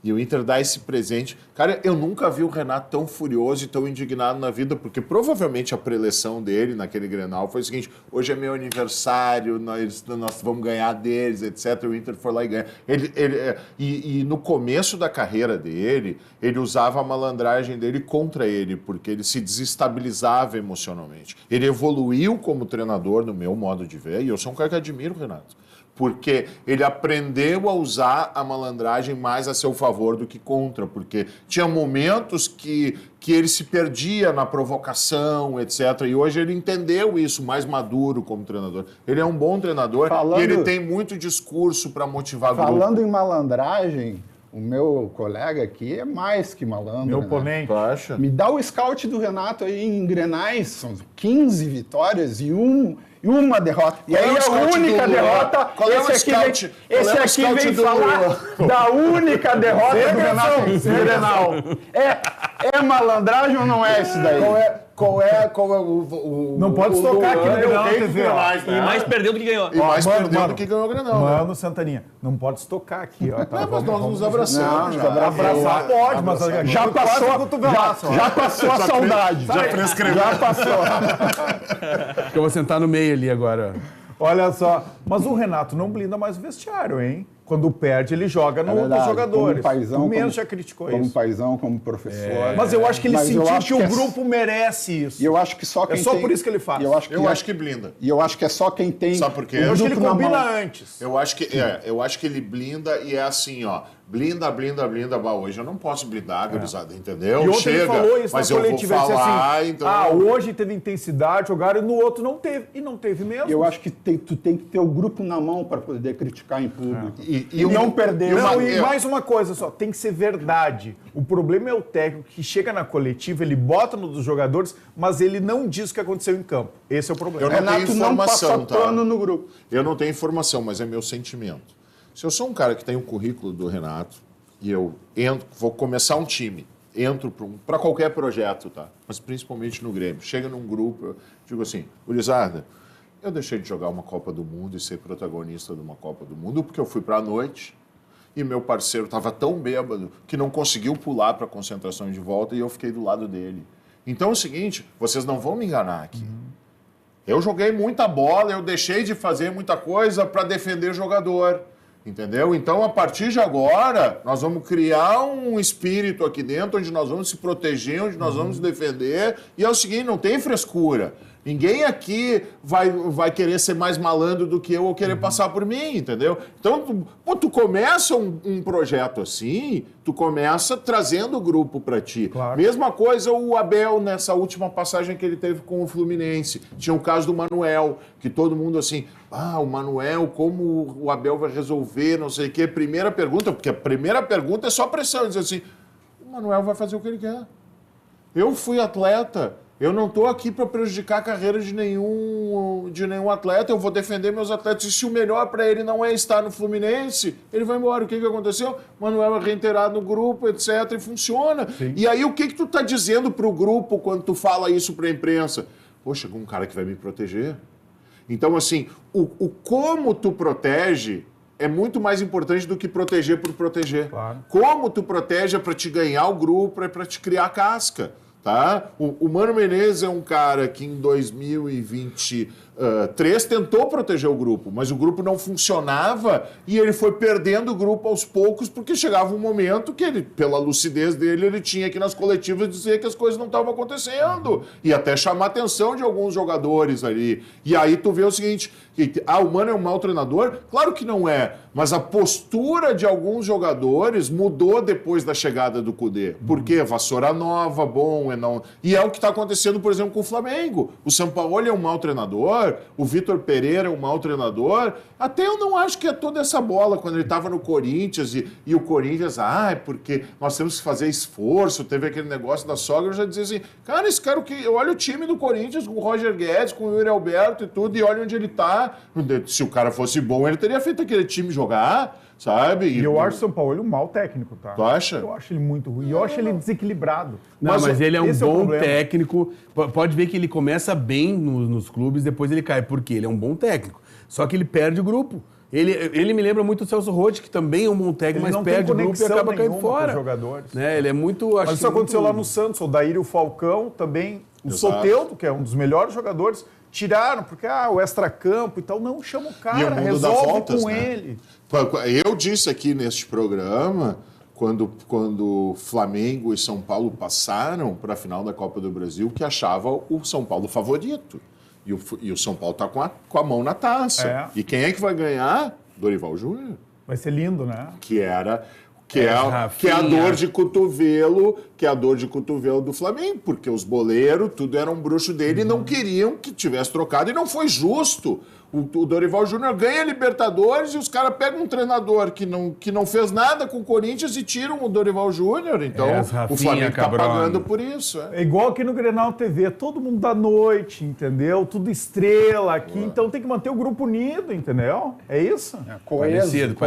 E o Inter dá esse presente. Cara, eu nunca vi o Renato tão furioso e tão indignado na vida, porque provavelmente a preleção dele naquele Grenal foi o seguinte: hoje é meu aniversário, nós vamos ganhar deles, etc. O Inter foi lá e ganha. E no começo da carreira dele, ele usava a malandragem dele contra ele, porque ele se desestabilizava emocionalmente. Ele evoluiu como treinador, no meu modo de ver, e eu sou um cara que admiro o Renato. Porque ele aprendeu a usar a malandragem mais a seu favor do que contra, porque tinha momentos que ele se perdia na provocação, etc. E hoje ele entendeu isso, mais maduro como treinador. Ele é um bom treinador e ele tem muito discurso para motivar grupo. Falando em malandragem, o meu colega aqui é mais que malandro. Meu oponente. Acha? Me dá o scout do Renato aí em Grenais, são 15 vitórias e uma derrota. E aí a única derrota, esse aqui vem falar da única derrota do Renato Grenal. É malandragem ou não é isso daí? Qual é o Não pode tocar aqui no Grenal TV. E mais perdeu do que ganhou. E mais perdeu do que ganhou o Grenal. Mano, Santaninha, não pode estocar aqui, ó. Tá? Mas nós nos abraçamos. Abraçar pode, mas Já passou a saudade. Já prescreveu. Já passou. Acho que eu vou sentar no meio ali agora. Olha só, mas o Renato não blinda mais o vestiário, hein? Quando perde, ele joga nos jogadores. Paizão, o menos já criticou como isso. Paizão, como professor. Mas eu acho que ele sentiu que o é grupo merece isso. E eu acho que só quem É só tem... por isso que ele faz. Eu acho que blinda. E eu acho que é só quem tem... Sabe por quê? Eu acho que ele grupo na combina mão. antes. Eu acho que ele blinda e é assim, ó. Blinda. Bah, hoje eu não posso blindar, gurizada, entendeu? E ontem Chega, ele falou isso mas na eu vou coletiva. Ele disse falar, assim, então... hoje teve intensidade, jogaram, e no outro não teve. E não teve mesmo. Eu acho que tu tem que ter o grupo na mão para poder criticar em público. E não perder. Mais uma coisa só, tem que ser verdade. O problema é o técnico que chega na coletiva, ele bota no dos jogadores, mas ele não diz o que aconteceu em campo. Esse é o problema. Eu não tenho Renato não informação, passa pano no grupo. Eu não tenho informação, mas é meu sentimento. Se eu sou um cara que tem o currículo do Renato e eu vou começar um time, entro para qualquer projeto, tá? Mas principalmente no Grêmio. Chega num grupo, eu digo assim, gurizada, eu deixei de jogar uma Copa do Mundo e ser protagonista de uma Copa do Mundo porque eu fui para a noite e meu parceiro estava tão bêbado que não conseguiu pular para a concentração de volta e eu fiquei do lado dele. Então é o seguinte, vocês não vão me enganar aqui. Eu joguei muita bola, eu deixei de fazer muita coisa para defender jogador. Entendeu? Então, a partir de agora, nós vamos criar um espírito aqui dentro onde nós vamos se proteger, onde nós vamos defender. E é o seguinte, não tem frescura. Ninguém aqui vai querer ser mais malandro do que eu ou querer passar por mim, entendeu? Então, tu começa um projeto assim, tu começa trazendo o grupo para ti. Claro. Mesma coisa o Abel nessa última passagem que ele teve com o Fluminense. Tinha o caso do Manuel, que todo mundo assim, o Manuel, como o Abel vai resolver, não sei o quê. Primeira pergunta, porque a primeira pergunta é só pressão, dizer assim, o Manuel vai fazer o que ele quer. Eu fui atleta. Eu não estou aqui para prejudicar a carreira de nenhum atleta, eu vou defender meus atletas. E se o melhor para ele não é estar no Fluminense, ele vai embora. O que aconteceu? Manuel é reiterado no grupo, etc. E funciona. Sim. E aí o que tu está dizendo para o grupo quando tu fala isso para a imprensa? Poxa, um cara que vai me proteger. Então, assim, o como tu protege é muito mais importante do que proteger por proteger. Claro. Como tu protege é para te ganhar o grupo, é para te criar casca. Tá? O Mano Menezes é um cara que em 2023 tentou proteger o grupo, mas o grupo não funcionava e ele foi perdendo o grupo aos poucos porque chegava um momento que ele, pela lucidez dele, ele tinha que nas coletivas dizer que as coisas não estavam acontecendo e até chamar a atenção de alguns jogadores ali. E aí tu vê o seguinte, o Mano é um mau treinador? Claro que não é, mas a postura de alguns jogadores mudou depois da chegada do Kudê. Por quê? Vassoura nova, bom, não. E é o que está acontecendo, por exemplo, com o Flamengo. O Sampaoli é um mau treinador, o Vitor Pereira é um mau treinador. Até eu não acho que é toda essa bola quando ele estava no Corinthians e o Corinthians, porque nós temos que fazer esforço, teve aquele negócio da sogra, eu já dizia assim, cara, esse cara, olha o time do Corinthians com o Roger Guedes, com o Yuri Alberto e tudo, e olha onde ele está. Se o cara fosse bom, ele teria feito aquele time jogar, sabe? E eu acho o São Paulo um mau técnico, tá? Tu acha? Eu acho ele muito ruim. Eu acho ele desequilibrado. Mas ele é um bom técnico. Pode ver que ele começa bem nos clubes, depois ele cai. Por quê? Ele é um bom técnico. Só que ele perde o grupo. Ele me lembra muito o Celso Roth, que também é um bom técnico, mas perde o grupo e acaba caindo fora. Com os jogadores. Né? Ele é muito... Mas isso aconteceu lá no Santos, o Daír e o Falcão também, o Soteldo, que é um dos melhores jogadores, tiraram, porque o extracampo e tal, não, chama o cara, resolve voltas, com ele. Eu disse aqui neste programa, quando Flamengo e São Paulo passaram para a final da Copa do Brasil, que achava o São Paulo favorito. E o São Paulo está com a mão na taça. E quem é que vai ganhar? Dorival Júnior. Vai ser lindo, né? Que é a dor de cotovelo, do Flamengo, porque os boleiros, tudo era um bruxo dele e não queriam que tivesse trocado, e não foi justo. O Dorival Júnior ganha Libertadores e os caras pegam um treinador que não fez nada com o Corinthians e tiram o Dorival Júnior. Então, o Flamengo está pagando por isso. É igual aqui no Grenal TV, todo mundo da noite, entendeu? Tudo estrela aqui, então tem que manter o grupo unido, entendeu? É isso? Parecido.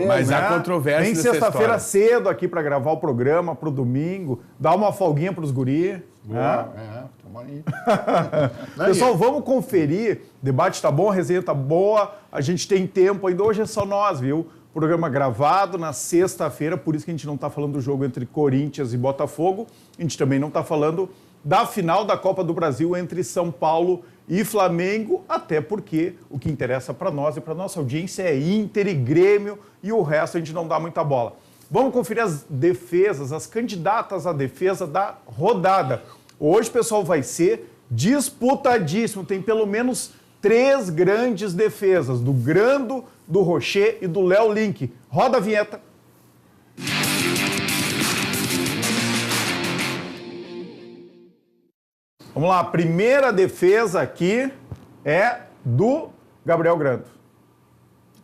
Mas há controvérsia. Vem sexta-feira cedo aqui para gravar o programa, pro domingo, dá uma folguinha pros guri. Tamo aí. Pessoal, vamos conferir. O debate tá bom, a resenha tá boa. A gente tem tempo ainda. Hoje é só nós, viu? Programa gravado na sexta-feira, por isso que a gente não tá falando do jogo entre Corinthians e Botafogo. A gente também não tá falando da final da Copa do Brasil entre São Paulo e Flamengo, até porque o que interessa para nós e para nossa audiência é Inter e Grêmio, e o resto a gente não dá muita bola. Vamos conferir as defesas, as candidatas à defesa da rodada. Hoje, pessoal, vai ser disputadíssimo. Tem pelo menos 3 grandes defesas, do Grando, do Rocher e do Léo Link. Roda a vinheta. Vamos lá, a primeira defesa aqui é do Gabriel Grando.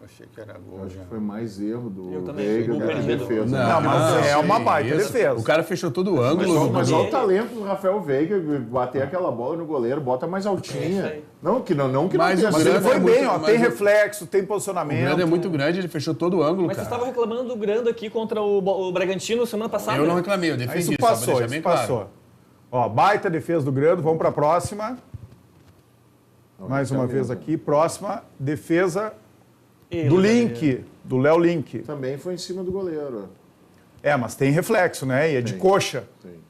Achei que era gol. Acho que foi mais erro do Veiga que a defesa. Não, mas é uma baita defesa. O cara fechou todo o ângulo. Mas olha o talento do Rafael Veiga, bater aquela bola no goleiro, bota mais altinha. Não que não Mas tenha Mas ele foi bem, ó, tem o- reflexo, tem posicionamento. O Grando é muito grande, ele fechou todo o ângulo, Mas vocês cara. estavam reclamando do Grando aqui contra o Bragantino semana passada. Eu não reclamei, eu defendi, Isso só pra passou, deixar isso bem passou. claro. Ó, baita defesa do Grando, vamos para a próxima. Mais uma vez aqui, próxima defesa do Link, do Léo Link. Também foi em cima do goleiro. É, mas tem reflexo, né? E é de coxa. Tem.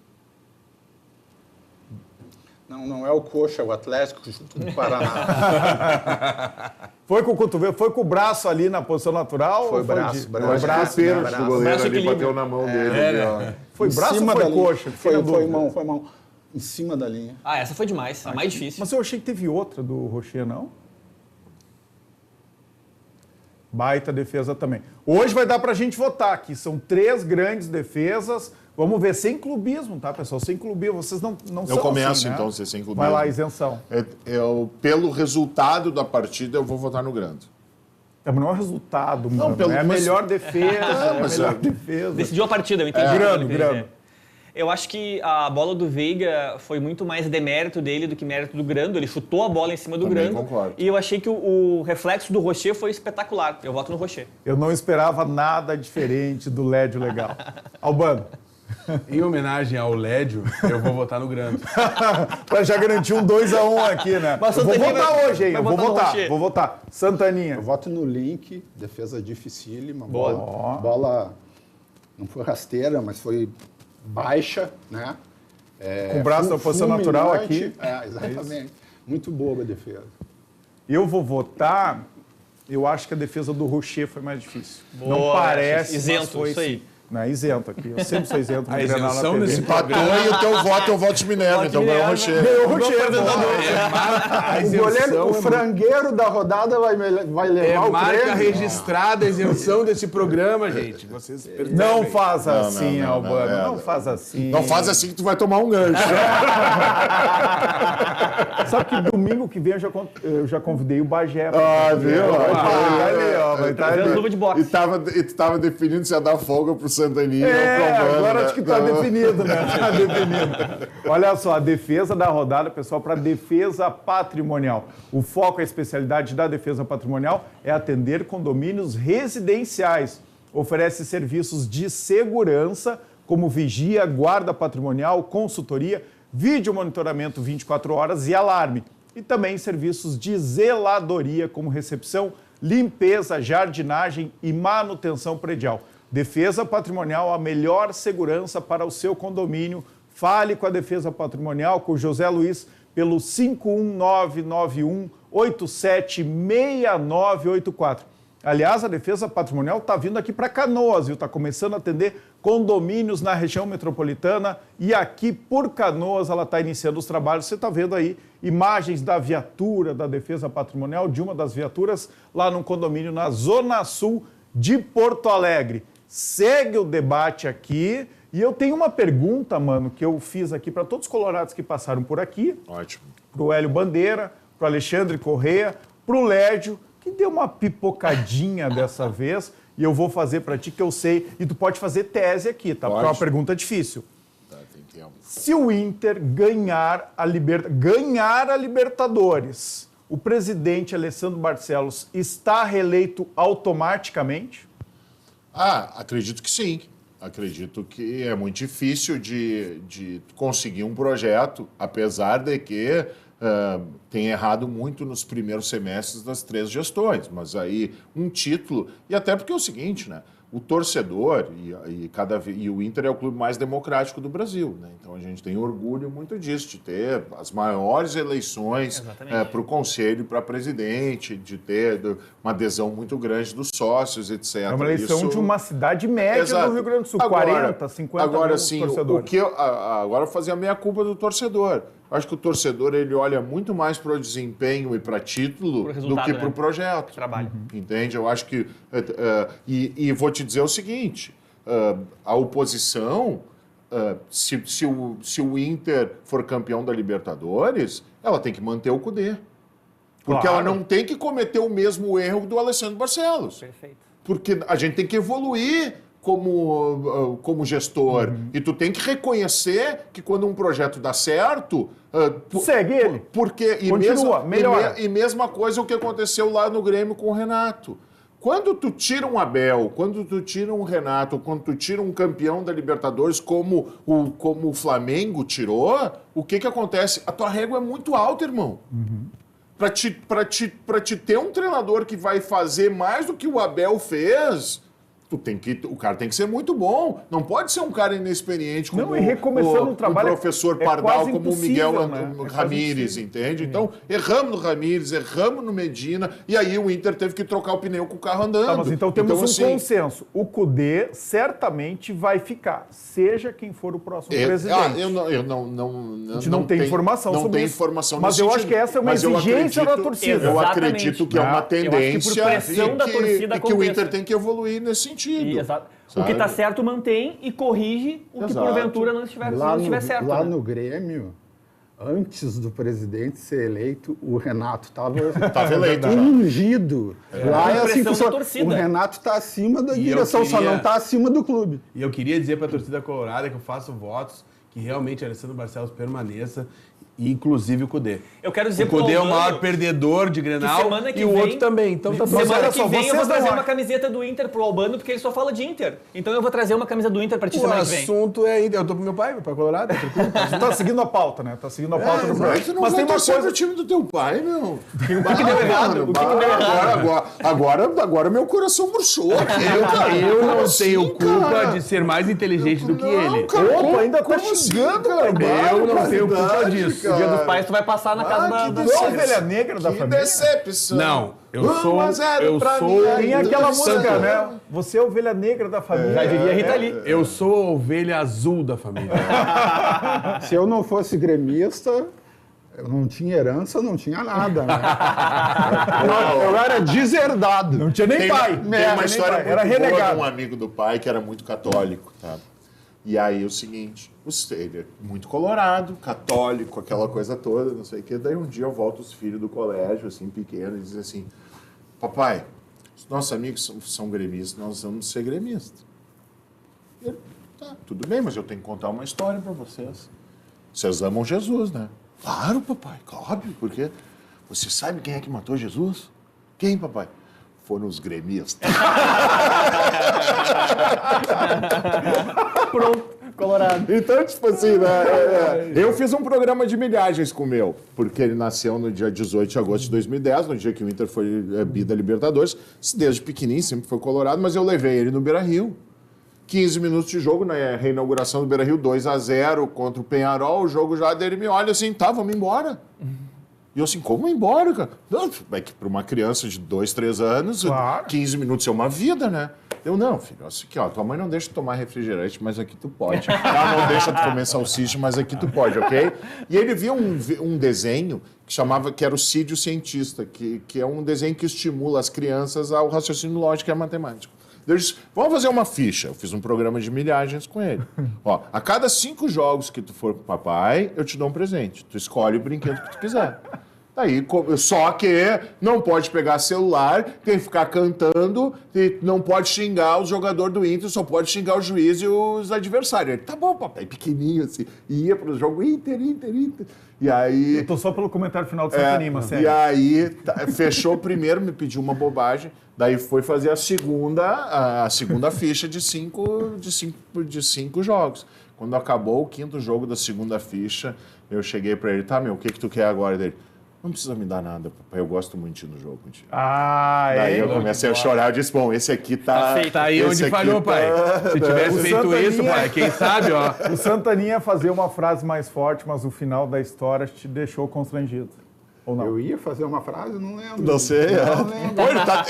Não é o Coxa, é o Atlético do Paraná. Foi com o cotovelo, foi com o braço ali na posição natural? Foi ou braço, de... Eu acho que braço, o pênalti braço. do goleiro Braço ali equilíbrio. bateu na mão dele. ali, ó. Foi Em braço ou cima foi da linha. coxa? Fiquei Foi na dúvida. mão. Em cima da linha. Ah, essa foi demais. A mais difícil. Mas eu achei que teve outra do Rocher, não? Baita defesa também. Hoje vai dar pra gente votar aqui. São 3 grandes defesas. Vamos ver, sem clubismo, tá, pessoal? Sem clubismo. Vocês não são Eu começo, assim, né? então, ser sem clubismo. Vai lá, isenção. Pelo resultado da partida, eu vou votar no Grando. Não é o resultado, mano. pelo- É a mas- melhor defesa. mas é a melhor é- defesa. Decidiu a partida, eu entendi. o que Grando, ele quis Grando. dizer. Eu acho que a bola do Veiga foi muito mais demérito dele do que mérito do Grando. Ele chutou a bola em cima do Também Grando. concordo. E eu achei que o reflexo do Rocher foi espetacular. Eu voto no Rocher. Eu não esperava nada diferente do Lédio Legal. Albano, Em homenagem ao Lédio, eu vou votar no Grando. pra já garantir um 2-1 aqui, né? Mas Eu vou Santaninha votar vai- hoje, hein? vai Eu vou votar no votar, Rocher. vou votar. Santaninha. Eu voto no Link, defesa dificílima. Boa. Bola não foi rasteira, mas foi baixa, né? Com o braço na posição natural fulminante. aqui. É, exatamente. Muito boa a defesa. Eu vou votar. Eu acho que a defesa do Rocher foi mais difícil. Não Boa, parece, isento, mas foi isso aí. sim. Não, é isento aqui. Eu sempre sou isento no A Grenal na isenção TV. nesse Empatou e o teu voto é o voto de Minerva, então ganhou o Rocher. Ganhou o Rocher, A O goleiro, isenção o frangueiro da rodada vai levar o marca prêmio. registrada a isenção desse programa, gente. Vocês percebem. Não faz assim, não, Albano. não, Não faz assim. Não faz assim que tu vai tomar um gancho. Sabe que domingo que vem eu já convidei o Bagé. Viu? Vai estar ali, ó. Vai estar Fazendo ali. luva de boxe. E tu tava definindo se ia dar folga pro Santaninha. Agora acho que está definido, né? Está definido. Olha só, a defesa da rodada, pessoal, para defesa patrimonial. O foco, a especialidade da defesa patrimonial é atender condomínios residenciais. Oferece serviços de segurança, como vigia, guarda patrimonial, consultoria, vídeo monitoramento 24 horas e alarme. E também serviços de zeladoria, como recepção, limpeza, jardinagem e manutenção predial. Defesa Patrimonial, a melhor segurança para o seu condomínio. Fale com a Defesa Patrimonial, com o José Luiz, pelo 51991876984. Aliás, a Defesa Patrimonial está vindo aqui para Canoas, viu? Está começando a atender condomínios na região metropolitana e aqui por Canoas ela está iniciando os trabalhos. Você está vendo aí imagens da viatura da Defesa Patrimonial, de uma das viaturas, lá num condomínio na Zona Sul de Porto Alegre. Segue o debate aqui e eu tenho uma pergunta, mano, que eu fiz aqui para todos os colorados que passaram por aqui. Ótimo. Para o Hélio Bandeira, para o Alexandre Corrêa, para o Lérdio, que deu uma pipocadinha dessa vez, e eu vou fazer para ti que eu sei, e tu pode fazer tese aqui, tá? Porque é uma pergunta difícil. Tá, tem tempo. Se o Inter ganhar a Libertadores, o presidente Alessandro Barcelos está reeleito automaticamente? Acredito que sim. Acredito que é muito difícil de conseguir um projeto, apesar de que tem errado muito nos primeiros semestres das 3 gestões, mas aí um título, e até porque é o seguinte, né? O torcedor, e o Inter é o clube mais democrático do Brasil, né? Então a gente tem orgulho muito disso, de ter as maiores eleições para o conselho, para presidente, de ter uma adesão muito grande dos sócios, etc. É uma eleição de uma cidade média do Rio Grande do Sul, agora, 40, 50 agora, mil sim, torcedores. Agora eu fazer a meia-culpa do torcedor. Acho que o torcedor ele olha muito mais para o desempenho e para título do que para o projeto. Trabalho. Entende? Eu acho que... E vou te dizer o seguinte, a oposição, se o Inter for campeão da Libertadores, ela tem que manter o Cudê. Porque ela não tem que cometer o mesmo erro do Alessandro Barcelos. Perfeito. Porque a gente tem que evoluir como gestor. E tu tem que reconhecer que quando um projeto dá certo... segue ele. Porque, melhora. E mesma coisa o que aconteceu lá no Grêmio com o Renato. Quando tu tira um Abel, quando tu tira um Renato, quando tu tira um campeão da Libertadores como o Flamengo tirou, o que acontece? A tua régua é muito alta, irmão. Pra te ter um treinador que vai fazer mais do que o Abel fez... O cara tem que ser muito bom. Não pode ser um cara inexperiente como o professor Pardal, como o Miguel Ramírez, entende? Então, erramos no Ramírez, erramos no Medina, e aí o Inter teve que trocar o pneu com o carro andando. Tá, mas então temos um consenso. O Cudê certamente vai ficar, seja quem for o próximo presidente. A gente não tem informação sobre isso. Mas eu acho que essa é uma exigência da torcida. Eu acredito que é uma tendência e que o Inter tem que evoluir nesse sentido. O que está certo mantém e corrige o que porventura não estiver certo. Lá no Grêmio, antes do presidente ser eleito, o Renato estava eleito, ungido. Lá é assim que torcida. O Renato está acima da direção, só não está acima do clube. E eu queria dizer para a torcida colorada que eu faço votos que realmente Alessandro Barcelos permaneça, inclusive o Cudê. Eu quero dizer o Cudê é o maior perdedor de Grenal e o outro também. Então tá semana que vem eu vou trazer uma camiseta do Inter pro Albano, porque ele só fala de Inter. Então eu vou trazer uma camisa do Inter pra ti semana que vem. O assunto é Inter. Eu tô pro meu pai colorado. Tu tá seguindo a pauta, né? Tá seguindo a pauta do programa. Mas tem uma coisa do time do teu pai, meu. O que deu errado? Agora meu coração murchou. Eu não tenho culpa de ser mais inteligente do que ele. Opa, ainda tá xingando, Eu não tenho culpa disso. O Dia dos Pais tu vai passar na casa da Tu é a ovelha negra da família? Decepção. Não, eu sou. Tem aquela música, né? Você é a ovelha negra da família. Já diria Rita Lee. Eu sou a ovelha azul da família. Se eu não fosse gremista, eu não tinha herança, não tinha nada. Né? Eu era deserdado. Não tinha nem pai. Tem uma história muito era boa renegado. de um amigo do pai que era muito católico, tá? E aí o seguinte, ele é muito colorado, católico, aquela coisa toda, não sei o quê. Daí um dia eu volto os filhos do colégio, assim, pequenos, e dizem assim, papai, os nossos amigos são gremistas, nós vamos ser gremistas. Ele, tá, tudo bem, mas eu tenho que contar uma história para vocês. Vocês amam Jesus, né? Claro, papai, óbvio, porque você sabe quem é que matou Jesus? Quem, papai? Foram os gremistas. Pronto. Colorado. Então, tipo assim, né, eu fiz um programa de milhagens com o meu, porque ele nasceu no dia 18 de agosto de 2010, no dia que o Inter foi bi da Libertadores. Desde pequenininho, sempre foi colorado, mas eu levei ele no Beira-Rio. 15 minutos de jogo, na reinauguração do Beira-Rio, 2-0 contra o Peñarol, o jogo já dele me olha assim, tá, vamos embora. E eu assim, como embora, cara? Não, é que para uma criança de 2, 3 anos, claro. 15 minutos é uma vida, né? Eu, não, filho, assim, aqui, ó, tua mãe não deixa tu tomar refrigerante, mas aqui tu pode. Ela não deixa tu comer salsicha, mas aqui tu pode, ok? E ele via um desenho que era o Cid o Cientista, que é um desenho que estimula as crianças ao raciocínio lógico e à matemática. Eu disse, vamos fazer uma ficha. Eu fiz um programa de milhagens com ele. Ó, a cada 5 jogos que tu for com o papai, eu te dou um presente. Tu escolhe o brinquedo que tu quiser. Daí, só que não pode pegar celular, tem que ficar cantando, e não pode xingar o jogador do Inter, só pode xingar o juiz e os adversários. Ele, tá bom, papai, pequenininho assim. E ia pro jogo Inter. E aí... Eu tô só pelo comentário final do Santanima, sério. E aí, fechou o primeiro, me pediu uma bobagem, daí foi fazer a segunda ficha de cinco jogos. Quando acabou o 5º jogo da segunda ficha, eu cheguei pra ele, tá, meu, o que tu quer agora dele? Não precisa me dar nada, papai. Eu gosto muito de ir no jogo contigo. Daí eu comecei a chorar. Eu disse, bom, esse aqui tá... Tá aí onde falhou, pai. Se tivesse feito isso, pai, quem sabe, ó. O Santaninha fazer uma frase mais forte, mas o final da história te deixou constrangido. Ou não? Eu ia fazer uma frase, não lembro. Não sei. Não lembro. Pô, ele tá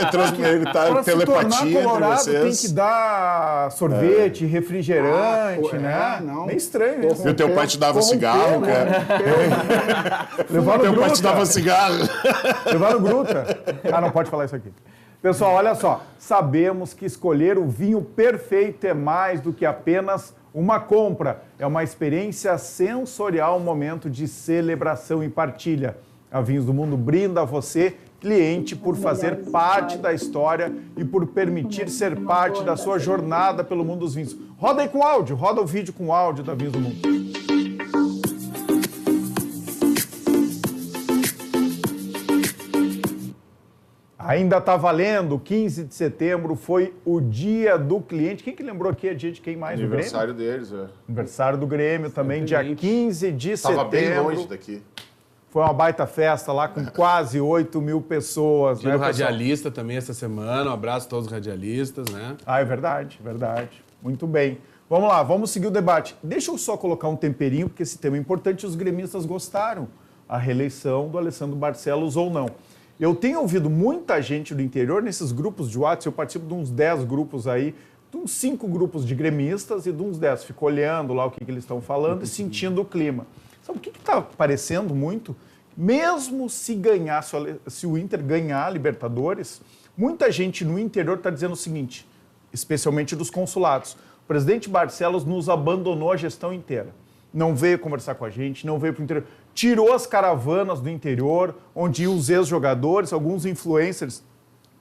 telepatia entre vocês. Tem que dar sorvete, refrigerante, né? Não. Meio estranho isso. E o teu pai te dava cigarro, cara? Levar no Teu pai Gruta. te dava cigarro. Levar no Gruta. Ah, não pode falar isso aqui. Pessoal, olha só. Sabemos que escolher o vinho perfeito é mais do que apenas uma compra. É uma experiência sensorial, um momento de celebração e partilha. A Vinhos do Mundo brinda a você, cliente, por fazer parte da história e por permitir ser parte da sua jornada pelo mundo dos vinhos. Roda aí com áudio, roda o vídeo com áudio da Vinhos do Mundo. Ainda está valendo, 15 de setembro foi o dia do cliente. Quem que lembrou aqui é dia de quem mais? Aniversário deles, Aniversário do Grêmio também, dia 15 de setembro. Estava bem longe daqui. Foi uma baita festa lá com quase 8 mil pessoas. Dia do radialista também essa semana. Um abraço a todos os radialistas, né? Ah, é verdade, verdade. Muito bem. Vamos lá, vamos seguir o debate. Deixa eu só colocar um temperinho, porque esse tema é importante e os gremistas gostaram. A reeleição do Alessandro Barcelos ou não. Eu tenho ouvido muita gente do interior nesses grupos de WhatsApp, eu participo de uns 10 grupos aí, de uns 5 grupos de gremistas e de uns 10. Fico olhando lá o que eles estão falando e sentindo o clima. Sabe o que está aparecendo muito? Mesmo se ganhar, se o Inter ganhar a Libertadores, muita gente no interior está dizendo o seguinte, especialmente dos consulados, o presidente Barcelos nos abandonou a gestão inteira. Não veio conversar com a gente, não veio para o interior. Tirou as caravanas do interior, onde os ex-jogadores, alguns influencers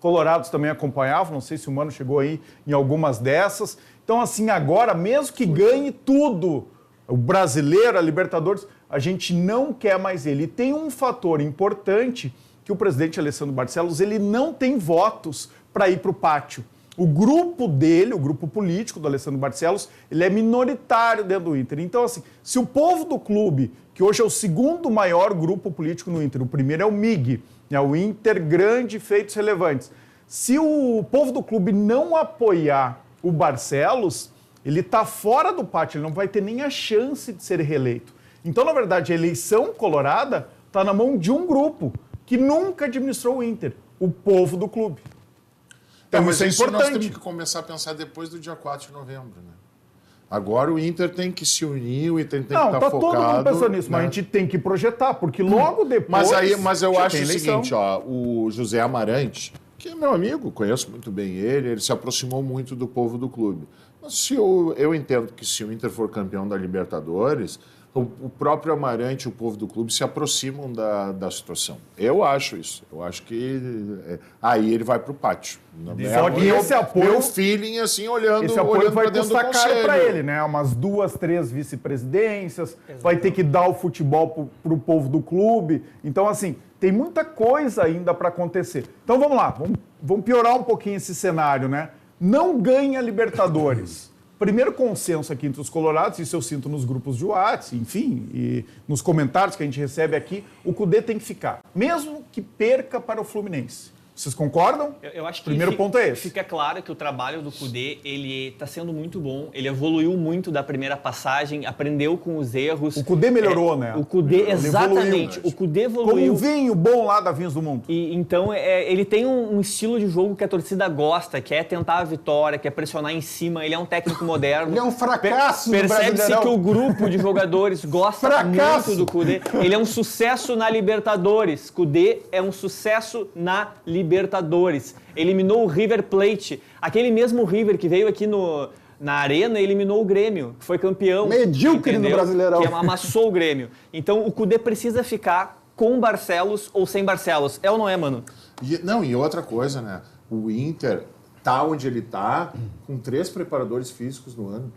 colorados também acompanhavam, não sei se o Mano chegou aí em algumas dessas. Então, assim, agora, mesmo que ganhe tudo, o brasileiro, a Libertadores, a gente não quer mais ele. E tem um fator importante que o presidente Alessandro Barcelos, ele não tem votos para ir para o pátio. O grupo dele, o grupo político do Alessandro Barcelos, ele é minoritário dentro do Inter. Então, assim, se o povo do clube, que hoje é o segundo maior grupo político no Inter, o primeiro é o MIG, é o Inter Grande Feitos Relevantes. Se o povo do clube não apoiar o Barcelos, ele está fora do pátio, ele não vai ter nem a chance de ser reeleito. Então, na verdade, a eleição colorada está na mão de um grupo que nunca administrou o Inter, o povo do clube. Então, mas isso é importante. Nós temos que começar a pensar depois do dia 4 de novembro, né? Agora o Inter tem que se unir, o Inter tem que estar focado. Não, tá todo mundo pensando nisso, mas a gente tem que projetar, porque logo depois... Mas eu acho o seguinte, ó, o José Amarante, que é meu amigo, conheço muito bem ele se aproximou muito do povo do clube. Mas se eu entendo que se o Inter for campeão da Libertadores, o próprio Amarante e o povo do clube se aproximam da situação. Eu acho isso. Eu acho que aí ele vai para o pátio. Só que esse apoio... Meu feeling, assim, olhando esse apoio vai dentro do custar caro conselho. para ele, né? Umas 2, 3 vice-presidências, vai ter que dar o futebol para o povo do clube. Então, assim, tem muita coisa ainda para acontecer. Então, vamos lá. Vamos piorar um pouquinho esse cenário, né? Não ganha Libertadores. O primeiro consenso aqui entre os colorados, isso eu sinto nos grupos de WhatsApp, enfim, e nos comentários que a gente recebe aqui, o Kudê tem que ficar, mesmo que perca para o Fluminense. Vocês concordam? Eu acho que primeiro ponto é esse. Fica claro que o trabalho do Kudê, ele está sendo muito bom, ele evoluiu muito da primeira passagem, aprendeu com os erros. O Kudê melhorou, né? O Kudê, exatamente. O Kudê evoluiu. Como um vinho bom lá da Vinhos do Mundo. E, então, ele tem um estilo de jogo que a torcida gosta, que é tentar a vitória, que é pressionar em cima, ele é um técnico moderno. Ele é um fracasso no Percebe-se Brasileirão. que o grupo de jogadores gosta muito do Kudê. Ele é um sucesso na Libertadores. Kudê é um sucesso na Libertadores. Eliminou o River Plate. Aquele mesmo River que veio aqui na Arena eliminou o Grêmio, que foi campeão. Medíocre no Brasileirão. Que amassou o Grêmio. Então o Kudê precisa ficar com Barcelos ou sem Barcelos. É ou não é, mano? E outra coisa, né? O Inter tá onde ele tá com 3 preparadores físicos no ano.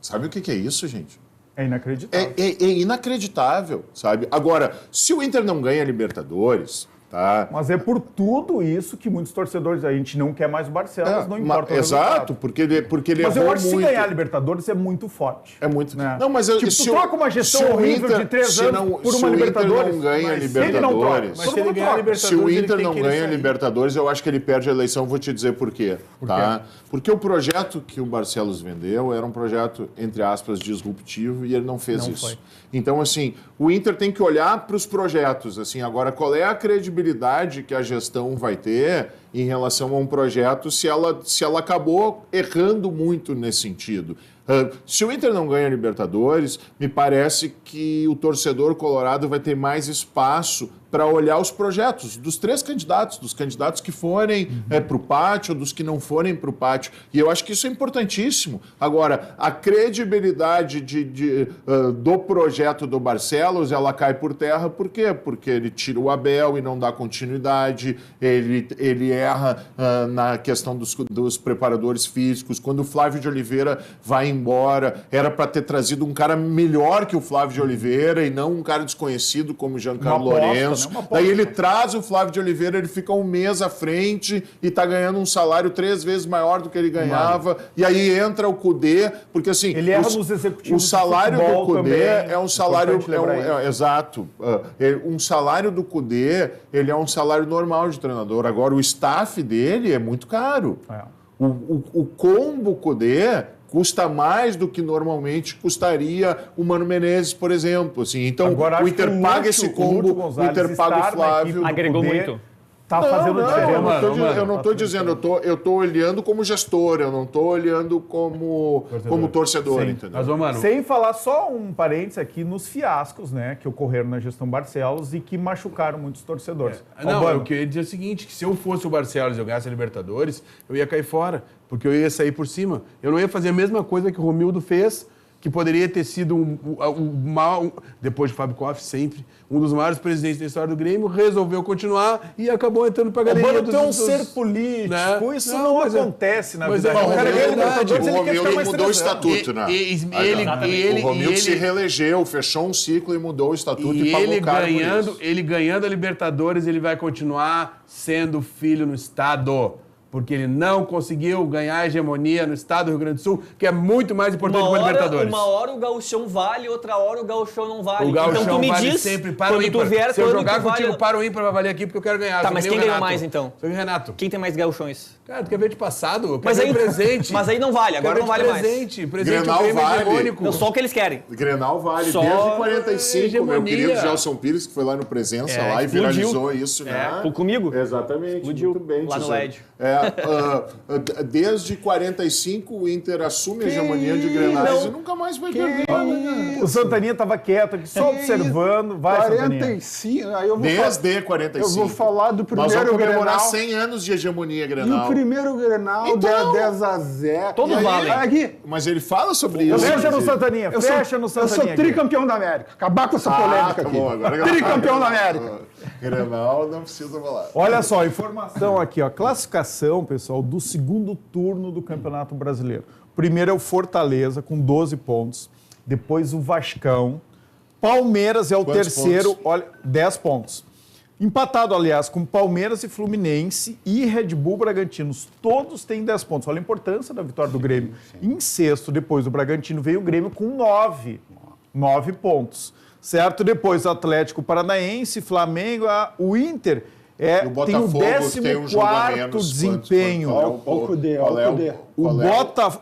Sabe o que é isso, gente? É inacreditável. É inacreditável, sabe? Agora, se o Inter não ganha Libertadores, tá? Mas é por tudo isso que muitos torcedores, a gente não quer mais o Barcelos, não importa o exato, porque ele mas errou eu acho que se muito. ganhar a Libertadores é muito forte. É muito. Né? Não, mas eu, tipo, se tu troca uma gestão horrível de 3 anos por uma Libertadores. Se o Inter não ganha mas Libertadores, ele não troca, mas se ele ganhar a Libertadores, se o ele Inter tem não que ganha a sair. Libertadores, eu acho que ele perde a eleição. Vou te dizer por quê. Tá? Porque o projeto que o Barcelos vendeu era um projeto, entre aspas, disruptivo e ele não fez isso. Foi. Então, assim, o Inter tem que olhar para os projetos. Assim, agora, qual é a credibilidade que a gestão vai ter em relação a um projeto se ela acabou errando muito nesse sentido? Se o Inter não ganha a Libertadores, me parece que o torcedor colorado vai ter mais espaço para olhar os projetos dos 3 candidatos, dos candidatos que forem para o pátio, dos que não forem para o pátio. E eu acho que isso é importantíssimo. Agora, a credibilidade do projeto do Barcelos, ela cai por terra. Por quê? Porque ele tira o Abel e não dá continuidade, ele erra na questão dos preparadores físicos. Quando o Flávio de Oliveira vai embora, era para ter trazido um cara melhor que o Flávio de Oliveira e não um cara desconhecido como o Giancarlo Lourenço. Daí ele traz o Flávio de Oliveira, ele fica um mês à frente e está ganhando um salário 3 vezes maior do que ele ganhava. E aí entra o Kudê, porque assim... Ele erra nos executivos o salário de do Kudê também, é um salário... exato. Um salário do Kudê, ele é um salário normal de treinador. Agora, o staff dele é muito caro. O combo Kudê custa mais do que normalmente custaria o Mano Menezes, por exemplo. Assim. Então, agora, o Inter paga esse combo, o Inter paga o Flávio. Agregou muito. Tá fazendo diferença. Eu não estou dizendo, eu estou olhando como gestor, eu não estou olhando como torcedor, entendeu? Mas, mano, sem falar só um parênteses aqui nos fiascos, né, que ocorreram na gestão Barcelos e que machucaram muitos torcedores. eu queria dizer o seguinte, que se eu fosse o Barcelos e eu ganhasse a Libertadores, eu ia cair fora, porque eu ia sair por cima. Eu não ia fazer a mesma coisa que o Romildo fez, que poderia ter sido depois de Fábio Koff, sempre, um dos maiores presidentes da história do Grêmio, resolveu continuar e acabou entrando para a galeria dos... um ser político, né? Isso não acontece na vida real. O Romildo mudou o estatuto, né? O Romildo se reelegeu, fechou um ciclo e mudou o estatuto e pagou caro por isso. Ele ganhando a Libertadores, ele vai continuar sendo filho no Estado. Porque ele não conseguiu ganhar a hegemonia no estado do Rio Grande do Sul, que é muito mais importante que o Libertadores. Uma hora o gauchão vale, outra hora o gauchão não vale. O gauchão então tu me vale diz, sempre para o ímpar. Se eu jogar contigo para o ímpar, vai valer aqui porque eu quero ganhar. Tá, mas quem ganhou mais então? Foi o Renato. Quem tem mais gauchões? Cara, tu quer ver de passado? Eu quero ver presente. Mas aí não vale, agora não vale mais. Presente Grenal vale. Não, só o que eles querem. Grenal vale só desde 45, hegemonia. Meu querido Gelson Pires, que foi lá no Presença lá e viralizou isso, né? Comigo? Exatamente, explodiu. Muito bem. Lá no LED. Desde 45 o Inter assume a hegemonia de Grenais e nunca mais vai perder. O Santaninha estava quieto aqui, só observando. Vai, 45, aí eu vou Desde 45. Eu vou falar do primeiro Nós vamos comemorar Grenal. 100 anos de hegemonia E Grenal. o primeiro Grenal Então, 10-0. Todos valem. Aqui, Mas ele fala sobre isso. Fecha no Santaninha, eu fecha no sou Santaninha. tricampeão da América. Acabar com essa polêmica tá aqui. bom, agora Tricampeão da América. Grenal não precisa falar. Olha só, informação aqui, ó. Classificação, pessoal, do segundo turno do Campeonato Brasileiro. Primeiro é o Fortaleza, com 12 pontos. Depois o Vascão. Palmeiras é o Quantos terceiro, pontos? olha, 10 pontos. Empatado, aliás, com Palmeiras e Fluminense e Red Bull Bragantino. Todos têm 10 pontos. Olha a importância da vitória do Grêmio. Em sexto, depois do Bragantino, veio o Grêmio com 9 pontos. Certo? Depois Atlético Paranaense, Flamengo, o Inter tem o 14º desempenho.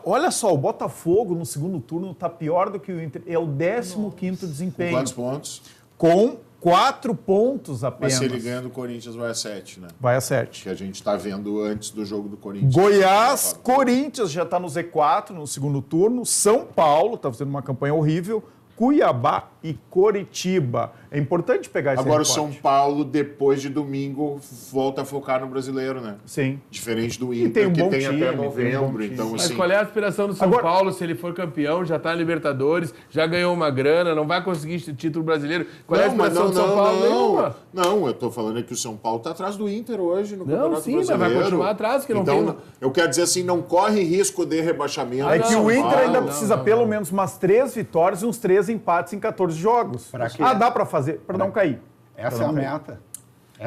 Olha só, o Botafogo no segundo turno está pior do que o Inter. É o 15º desempenho. Com quantos pontos? Com 4 pontos apenas. Mas se ele ganha do Corinthians, vai a 7, né? Vai a 7. Que a gente está vendo antes do jogo do Corinthians. Goiás, Corinthians já está no Z4 no segundo turno. São Paulo está fazendo uma campanha horrível. Cuiabá e Coritiba. É importante pegar esse Agora recorte. o São Paulo, depois de domingo, volta a focar no brasileiro, né? Sim. Diferente do E tem Inter, um que bom tem time, até tem um novembro. bom time. Então, Mas assim, qual é a aspiração do São Paulo se ele for campeão, já tá na Libertadores, já ganhou uma grana, não vai conseguir esse título brasileiro? Qual é a aspiração do São Paulo? Nenhuma. Não, eu tô falando que o São Paulo tá atrás do Inter hoje no Campeonato sim, Brasileiro. mas vai continuar atrás, que não então, tem... eu quero dizer assim, não corre risco de rebaixamento. É que São o Inter Paulo. ainda precisa pelo menos umas 3 vitórias e uns 3 empates em 14 jogos. Pra quê? Dá pra fazer, pra não cair. Essa é a meta.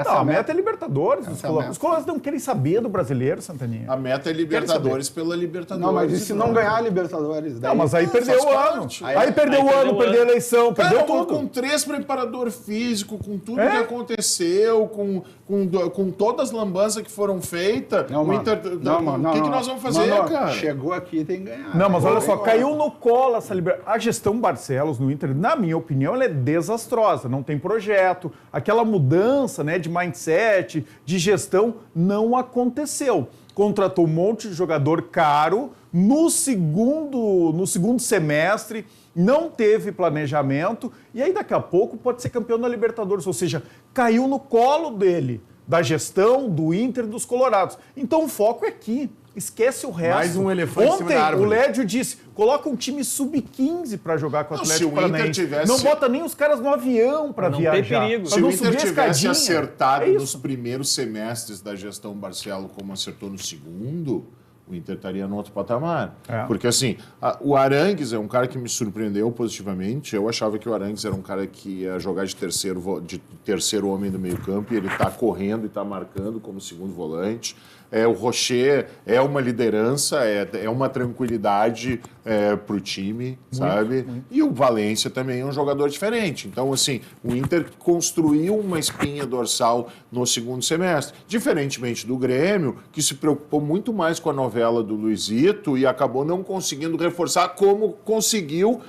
Não, a meta é Libertadores. Essa é a meta. Os colorados não querem saber do brasileiro, Santaninha. A meta é Libertadores pela Libertadores. Não, mas e se não ganhar a Libertadores? Não, mas aí perdeu o ano. parte. Aí perdeu o ano, perdeu a eleição, perdeu Cara, tudo. com 3 preparador físico, com tudo que aconteceu, com todas as lambanças que foram feitas, Não, o mano. Inter... O que nós vamos fazer, Não, cara? Chegou aqui, tem que ganhar. Não, mas olha só, Tem caiu no colo essa liberdade. A gestão Barcelos no Inter, na minha opinião, ela é desastrosa. Não tem projeto. Aquela mudança, né, de mindset, de gestão, não aconteceu. Contratou um monte de jogador caro no segundo semestre, não teve planejamento, e aí daqui a pouco pode ser campeão da Libertadores. Ou seja, caiu no colo dele, da gestão, do Inter e dos Colorados. Então o foco é aqui. Esquece o resto. Mais um elefante em cima Ontem, da árvore. o Lédio disse, coloca um time sub-15 para jogar com o Atlético se o Inter Paranaense. tivesse- Não bota nem os caras no avião para Pra não ter viajar. perigo. Pra Se não o Inter subir a tivesse escadinha. acertado É isso. nos primeiros semestres da gestão Barcelo como acertou no segundo, o Inter estaria no outro patamar. É. Porque assim, o Arangues é um cara que me surpreendeu positivamente. Eu achava que o Arangues era um cara que ia jogar de terceiro homem do meio campo, e ele está correndo e está marcando como segundo volante. O Rocher é uma liderança, é uma tranquilidade para o time, sabe? E o Valência também é um jogador diferente. Então, assim, o Inter construiu uma espinha dorsal no segundo semestre. Diferentemente do Grêmio, que se preocupou muito mais com a novela do Luizito e acabou não conseguindo reforçar como conseguiu.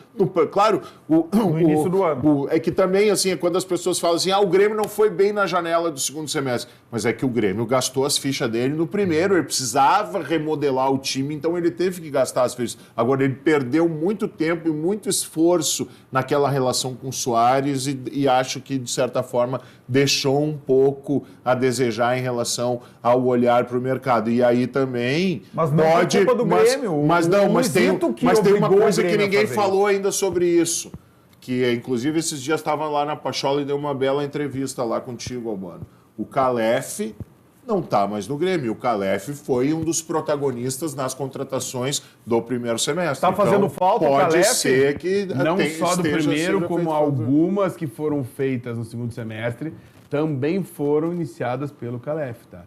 Claro, No início do ano. é que também, assim, é quando as pessoas falam assim, o Grêmio não foi bem na janela do segundo semestre. Mas é que o Grêmio gastou as fichas dele no primeiro, ele precisava remodelar o time, então ele teve que gastar as fichas. Agora, ele perdeu muito tempo e muito esforço naquela relação com o Soares e acho que, de certa forma, deixou um pouco a desejar em relação ao olhar para o mercado. E aí também Mas não é culpa do Grêmio. Mas tem Luizito que uma obrigou o coisa que Grêmio a ninguém fazer falou ainda sobre isso. Que, inclusive, esses dias estava lá na Pachola e deu uma bela entrevista lá contigo, Albano. O Calef não está mais no Grêmio. O Calef foi um dos protagonistas nas contratações do primeiro semestre. Tá fazendo falta o pode Calef? ser que Não só do primeiro, seja como feito algumas que foram feitas no segundo semestre também foram iniciadas pelo Calef, tá?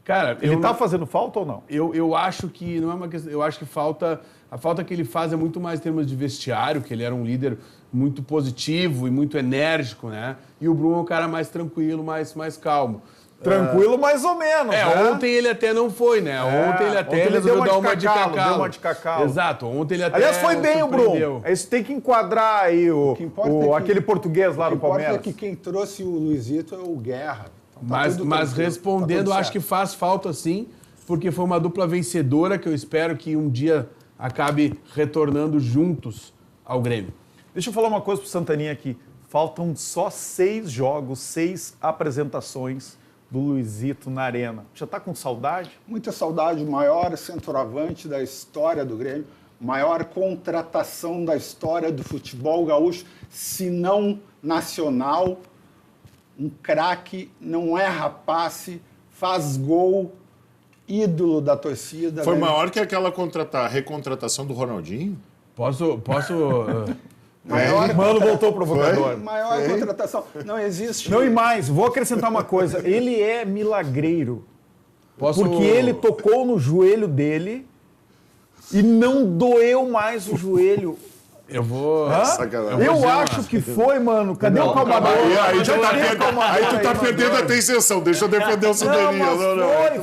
Cara, Ele tá fazendo falta ou não? eu acho que não é uma questão. Eu acho que a falta que ele faz é muito mais em termos de vestiário, que ele era um líder muito positivo e muito enérgico, né? E o Bruno é um cara mais tranquilo, mais calmo. Tranquilo, mais ou menos. né? Ontem ele até não foi, né? Ontem ele até ontem ele resolveu deu dar uma de cacau, cacau. deu uma de cacau. Exato, ontem ele até Aliás, foi bem o surpreendeu. Bruno. Isso tem que enquadrar aí que importa é que- aquele português lá O que no importa Palmeiras. é que quem trouxe o Luizito é o Guerra. Então tá Mas tudo tranquilo, respondendo, tá tudo acho que certo. faz falta sim, porque foi uma dupla vencedora que eu espero que um dia acabe retornando juntos ao Grêmio. Deixa eu falar uma coisa pro Santaninha aqui. Faltam só 6 jogos, 6 apresentações do Luizito na Arena. Já tá com saudade? Muita saudade, o maior centroavante da história do Grêmio, maior contratação da história do futebol gaúcho, se não nacional. Um craque, não erra passe, faz gol, ídolo da torcida. Foi né? maior que aquela recontratação do Ronaldinho? Posso Maior, Mano voltou provocador. maior contratação. Não existe. Não, e mais, vou acrescentar uma coisa. Ele é milagreiro. Porque ele tocou no joelho dele e não doeu mais o joelho. Eu vou... Eu acho que foi, mano. Cadê o calmador? Aí tu tá perdendo a atenção. Deixa eu defender o Santania.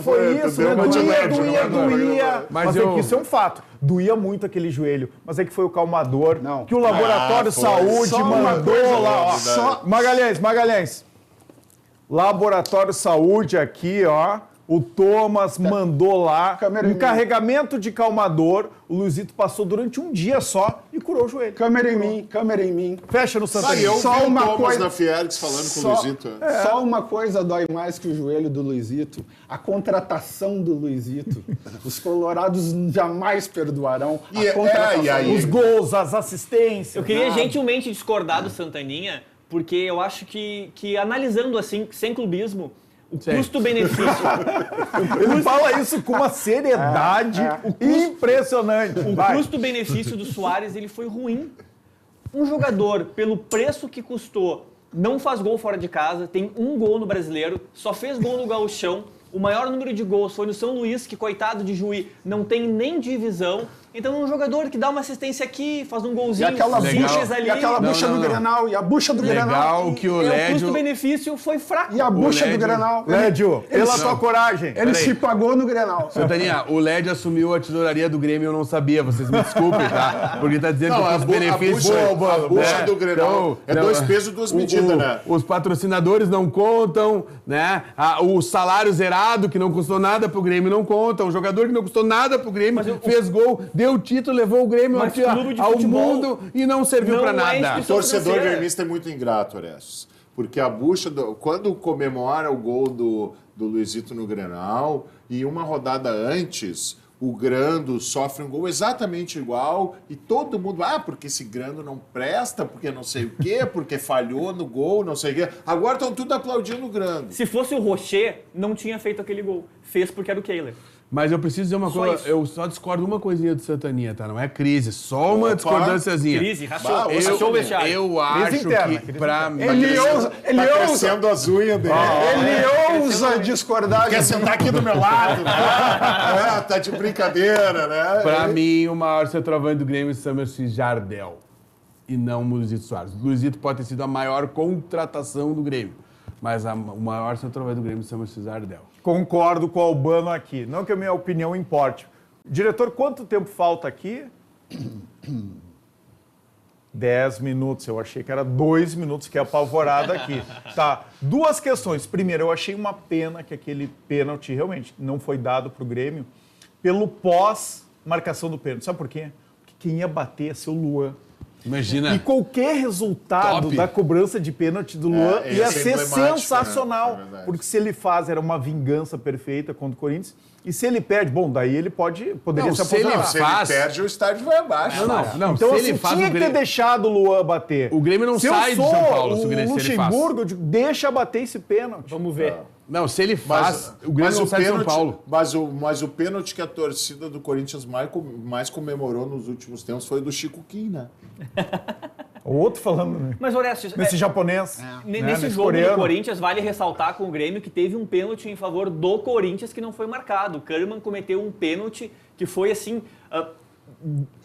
Foi isso, né? Doía. Mas é eu- que isso é um fato. Doía muito aquele joelho. Mas é que foi o calmador. Não. Que o Laboratório Saúde Só uma mandou coisa, lá, ó. só- Magalhães. Laboratório Saúde aqui, ó. O Thomas mandou lá Câmera em um mim. carregamento de calmador. O Luizito passou durante um dia só e curou o joelho. Câmera em mim. Fecha no Santana. Eu Só vi o uma Thomas coisa- na Fiergs falando com o Luizito. Só uma coisa dói mais que o joelho do Luizito. A contratação do Luizito. Os colorados jamais perdoarão E a contratação. e aí? Os gols, as assistências. Eu queria gentilmente discordar do Santaninha, porque eu acho que analisando assim, sem clubismo, o custo-benefício. Ele fala isso com uma seriedade impressionante. O Vai. custo-benefício do Suárez, ele foi ruim. Um jogador, pelo preço que custou, não faz gol fora de casa, tem um gol no Brasileiro, só fez gol no Gauchão. O maior número de gols foi no São Luís, que, coitado de Juí, não tem nem divisão. Então, um jogador que dá uma assistência aqui, faz um E golzinho aquela simples bucha, ali. e aquela bucha Não. do Grenal, e a bucha do Grenal. Legal que o Lédio... custo-benefício foi fraco. E a bucha do Lédio- Grenal. Lédio, pela tua coragem. Ele se pagou no Grenal. Santaninha, o LED assumiu a tesouraria do Grêmio, eu não sabia, vocês me desculpem, tá? Porque tá dizendo que os benefícios... a bucha do Grenal é 2 pesos, 2 medidas, né? Os patrocinadores não contam, né? O salário zerado, que não custou nada pro Grêmio, não conta. O jogador que não custou nada pro Grêmio, fez gol, deu título, levou o Grêmio Mas aqui, clube de ao futebol mundo e não serviu não pra é nada. instituição Torcedor financeira. gremista é muito ingrato, Orestes. Porque a bucha, quando comemora o gol do Luizito no Grenal, e uma rodada antes, o Grando sofre um gol exatamente igual, e todo mundo, porque esse Grando não presta, porque não sei o quê, porque falhou no gol, não sei o quê. Agora estão tudo aplaudindo o Grando. Se fosse o Rocher, não tinha feito aquele gol. Fez porque era o Kehler. Mas eu preciso dizer uma Só coisa, isso. eu só discordo uma coisinha do Santaninha, tá? Não é crise, só uma discordânciazinha. Crise, rachou, Bah, rachou o vestiário. Eu acho interna, que, pra mim... Ele ousa, Crescendo as unhas dele. ele ousa discordar. Quer sentar aqui do meu lado, né? Tá de brincadeira, né? Pra mim, o maior centroavante do Grêmio chama-se Jardel. E não o Luizito Soares. O Luizito pode ter sido a maior contratação do Grêmio. Mas o maior centroavante do Grêmio chama-se Jardel. Concordo com o Albano aqui. Não que a minha opinião importe. Diretor, quanto tempo falta aqui? 10 minutos. Eu achei que era 2 minutos, que é apavorada aqui. Tá. 2 questões. Primeiro, eu achei uma pena que aquele pênalti realmente não foi dado para o Grêmio pelo pós-marcação do pênalti. Sabe por quê? Porque quem ia bater ia ser o Luan. Imagina. E qualquer resultado Top. da cobrança de pênalti do Luan ia ia ser ser emblemático, sensacional. né? É verdade. Porque se ele faz, era uma vingança perfeita contra o Corinthians. E se ele perde, bom, daí ele poderia Não, se se ele aposentar. Se ele faz- perde, o estádio vai abaixo. Não, Então, se assim, ele faz tinha o que ter Grêmio... deixado o Luan bater. O Grêmio não se sai de eu São sou Paulo, se o o Grêmio- se ele faz. Luxemburgo, eu digo, deixa bater esse pênalti. Vamos ver. Não, se ele faz, o Grêmio não sai de São Paulo. Mas o pênalti que a torcida do Corinthians mais comemorou nos últimos tempos foi o do Chico Kim, né? O outro falando, né? Mas, Orestes, Nesse japonês. nesse né? Nesse jogo coreano. do Corinthians, vale ressaltar com o Grêmio que teve um pênalti em favor do Corinthians que não foi marcado. O Kahneman cometeu um pênalti que foi, assim,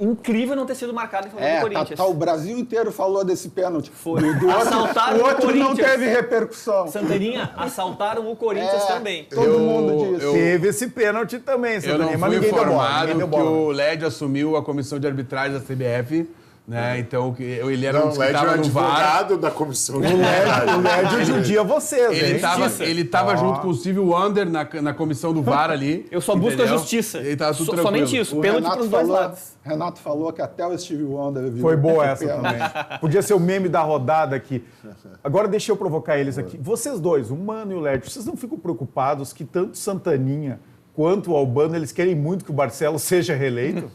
incrível não ter sido marcado em favor do Corinthians. O Brasil inteiro falou desse pênalti. Foi. Assaltaram O outro não Corinthians. teve repercussão. Santaninha, assaltaram o Corinthians também. Todo mundo disse. Teve esse pênalti também, Eu não Santana, mas fui ninguém deu bola. informado Ninguém deu que bola. o LED assumiu a comissão de arbitragem da CBF, né? Então, ele era um Não, dos o que Lédio é estava no VAR. advogado da comissão de O Lédio judia vocês, Ele hein? estava junto com o Silvio Wander na comissão do VAR ali. Eu só busco a entendeu? justiça. Ele tava tudo tranquilo. Somente isso. Pênalti para os dois lados. Renato falou que até o Steve Wonder viu. Foi boa o essa pênalti. também. Podia ser o meme da rodada aqui. Agora deixa eu provocar eles aqui. Vocês dois, o Mano e o Lédio, vocês não ficam preocupados que tanto Santaninha quanto o Albano, eles querem muito que o Barcelos seja reeleito?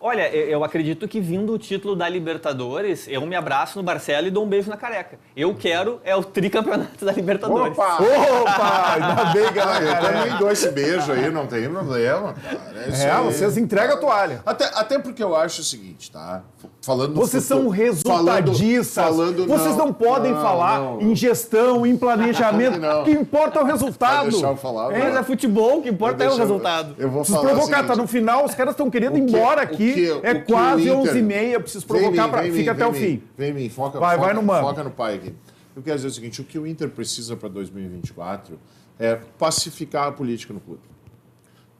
Olha, eu acredito que vindo o título da Libertadores, eu me abraço no Barcelo e dou um beijo na careca. Eu quero o tricampeonato da Libertadores. Opa! Ainda bem que ela Eu também dou esse beijo aí, não tem problema, cara. vocês entregam a toalha. Até porque eu acho o seguinte, tá? Falando no Vocês futuro, são resultadistas. Vocês não podem falar em gestão, em planejamento. O que importa é o resultado. Vai deixar eu falar, Mas é futebol, o que importa é o resultado. Eu vou Preciso falar provocar, o seguinte, tá no final, os caras estão querendo ir embora aqui. É quase 11h30, preciso provocar, fica até o fim. Vem mim, foca no mano. Foca no pai aqui. Eu quero dizer o seguinte, o que o Inter precisa para 2024 é pacificar a política no clube.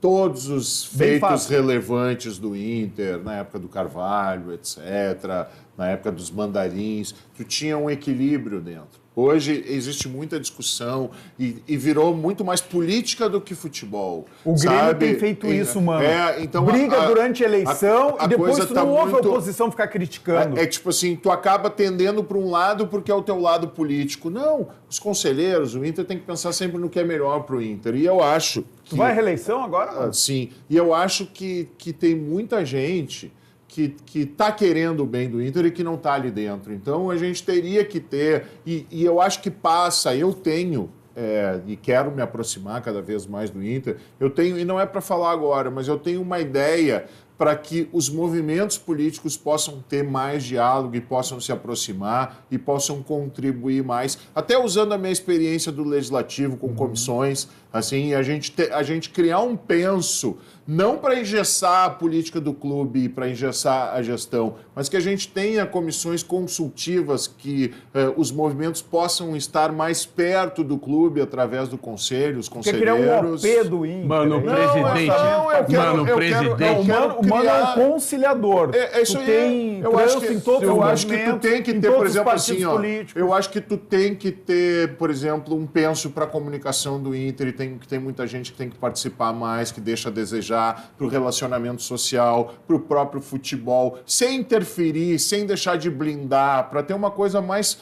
Todos os feitos relevantes do Inter, na época do Carvalho, etc., na época dos mandarins, tu tinha um equilíbrio dentro. Hoje existe muita discussão e virou muito mais política do que futebol. O Grêmio tem feito isso, mano. Então briga durante a eleição e depois tu não ouve a oposição ficar criticando. É tipo assim, tu acaba tendendo para um lado porque é o teu lado político. Não, os conselheiros, o Inter tem que pensar sempre no que é melhor para o Inter. E eu acho que... Tu vai à reeleição agora, mano? Sim. E eu acho que tem muita gente que está querendo o bem do Inter e que não está ali dentro. Então, a gente teria que ter... E eu acho que passa... Eu tenho... e quero me aproximar cada vez mais do Inter. Eu tenho... E não é para falar agora, mas eu tenho uma ideia para que os movimentos políticos possam ter mais diálogo e possam se aproximar e possam contribuir mais, até usando a minha experiência do Legislativo com comissões, assim, a gente criar um penso, não para engessar a política do clube e para engessar a gestão, mas que a gente tenha comissões consultivas que os movimentos possam estar mais perto do clube através do conselho, os conselheiros. Quer criar um OP do Inter. Mano, o presidente. O mano é um conciliador. É isso aí. Tem eu acho que tu tem que ter, por exemplo, assim, ó. Eu acho que tu tem que ter, por exemplo, um penso para a comunicação do Inter e tem muita gente que tem que participar mais, que deixa a desejar para o relacionamento social, para o próprio futebol, sem interferir, sem deixar de blindar, para ter uma coisa mais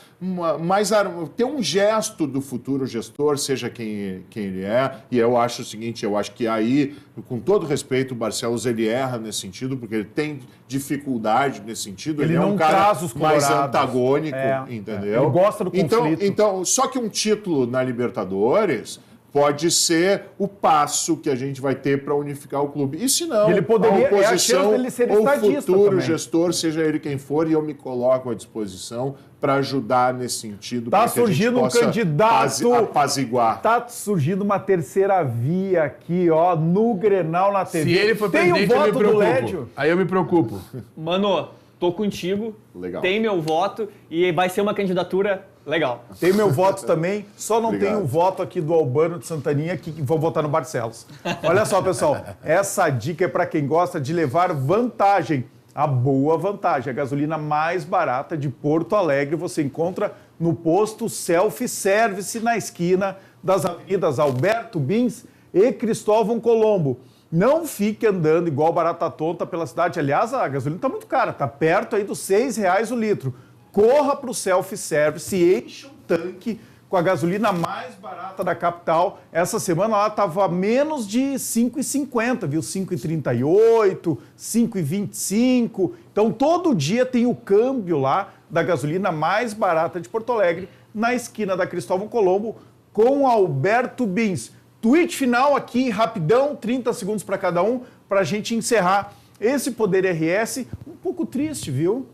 ter um gesto do futuro gestor, seja quem ele é. E eu acho o seguinte, eu acho que aí, com todo respeito, o Barcelos ele erra nesse sentido, porque ele tem dificuldade nesse sentido. Ele é um cara mais antagônico, entendeu? Ele gosta do conflito. Então, só que um título na Libertadores pode ser o passo que a gente vai ter para unificar o clube. E se não, ele poderia, a oposição dele ser ou o futuro também. gestor, seja ele quem for, e eu me coloco à disposição para ajudar nesse sentido. Tá surgindo um candidato apaziguar. Tá surgindo uma terceira via aqui, ó, no Grenal na TV. Se ele for presidente, eu me preocupo. Aí eu me preocupo. Mano, tô contigo. Legal. Tem meu voto e vai ser uma candidatura legal. Tem meu voto também, só não tem o voto aqui do Albano de Santaninha que vão votar no Barcelos. Olha só, pessoal, essa dica é para quem gosta de levar vantagem. A boa vantagem, a gasolina mais barata de Porto Alegre você encontra no posto Self Service na esquina das avenidas Alberto Bins e Cristóvão Colombo. Não fique andando igual barata tonta pela cidade. Aliás, a gasolina está muito cara, está perto aí dos R$6 o litro. Corra para o Self Service e enche um tanque com a gasolina mais barata da capital. Essa semana ela estava menos de R$ 5,50, viu? R$ 5,38, R$ 5,25. Então, todo dia tem o câmbio lá da gasolina mais barata de Porto Alegre, na esquina da Cristóvão Colombo, com Alberto Bins. Tweet final aqui, rapidão, 30 segundos para cada um, para a gente encerrar esse Poder RS. Um pouco triste, viu?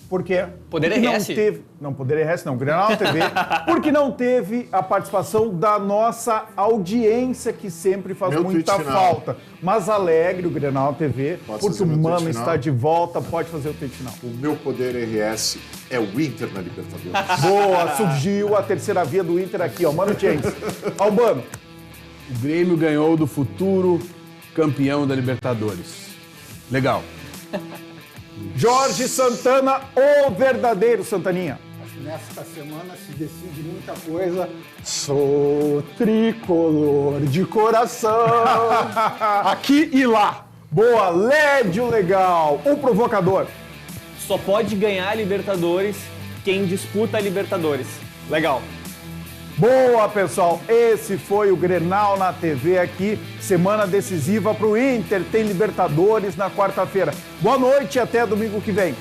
Por quê? Poder RS? Não, Poder RS não, Grenal TV, porque não teve a participação da nossa audiência, que sempre faz muita falta. Mas alegre o Grenal TV, porque o Mano está de volta, pode fazer o tweet final. O meu Poder RS é o Inter na Libertadores. Boa, surgiu a terceira via do Inter aqui, ó, Mano James. Albano. O Grêmio ganhou do futuro campeão da Libertadores. Legal. Jorge Santana, o verdadeiro Santaninha. Nesta semana se decide muita coisa. Sou tricolor de coração. Aqui e lá. Boa, Lédio Legal, o provocador. Só pode ganhar a Libertadores quem disputa a Libertadores. Legal. Boa, pessoal. Esse foi o Grenal na TV aqui. Semana decisiva para o Inter. Tem Libertadores na quarta-feira. Boa noite e até domingo que vem.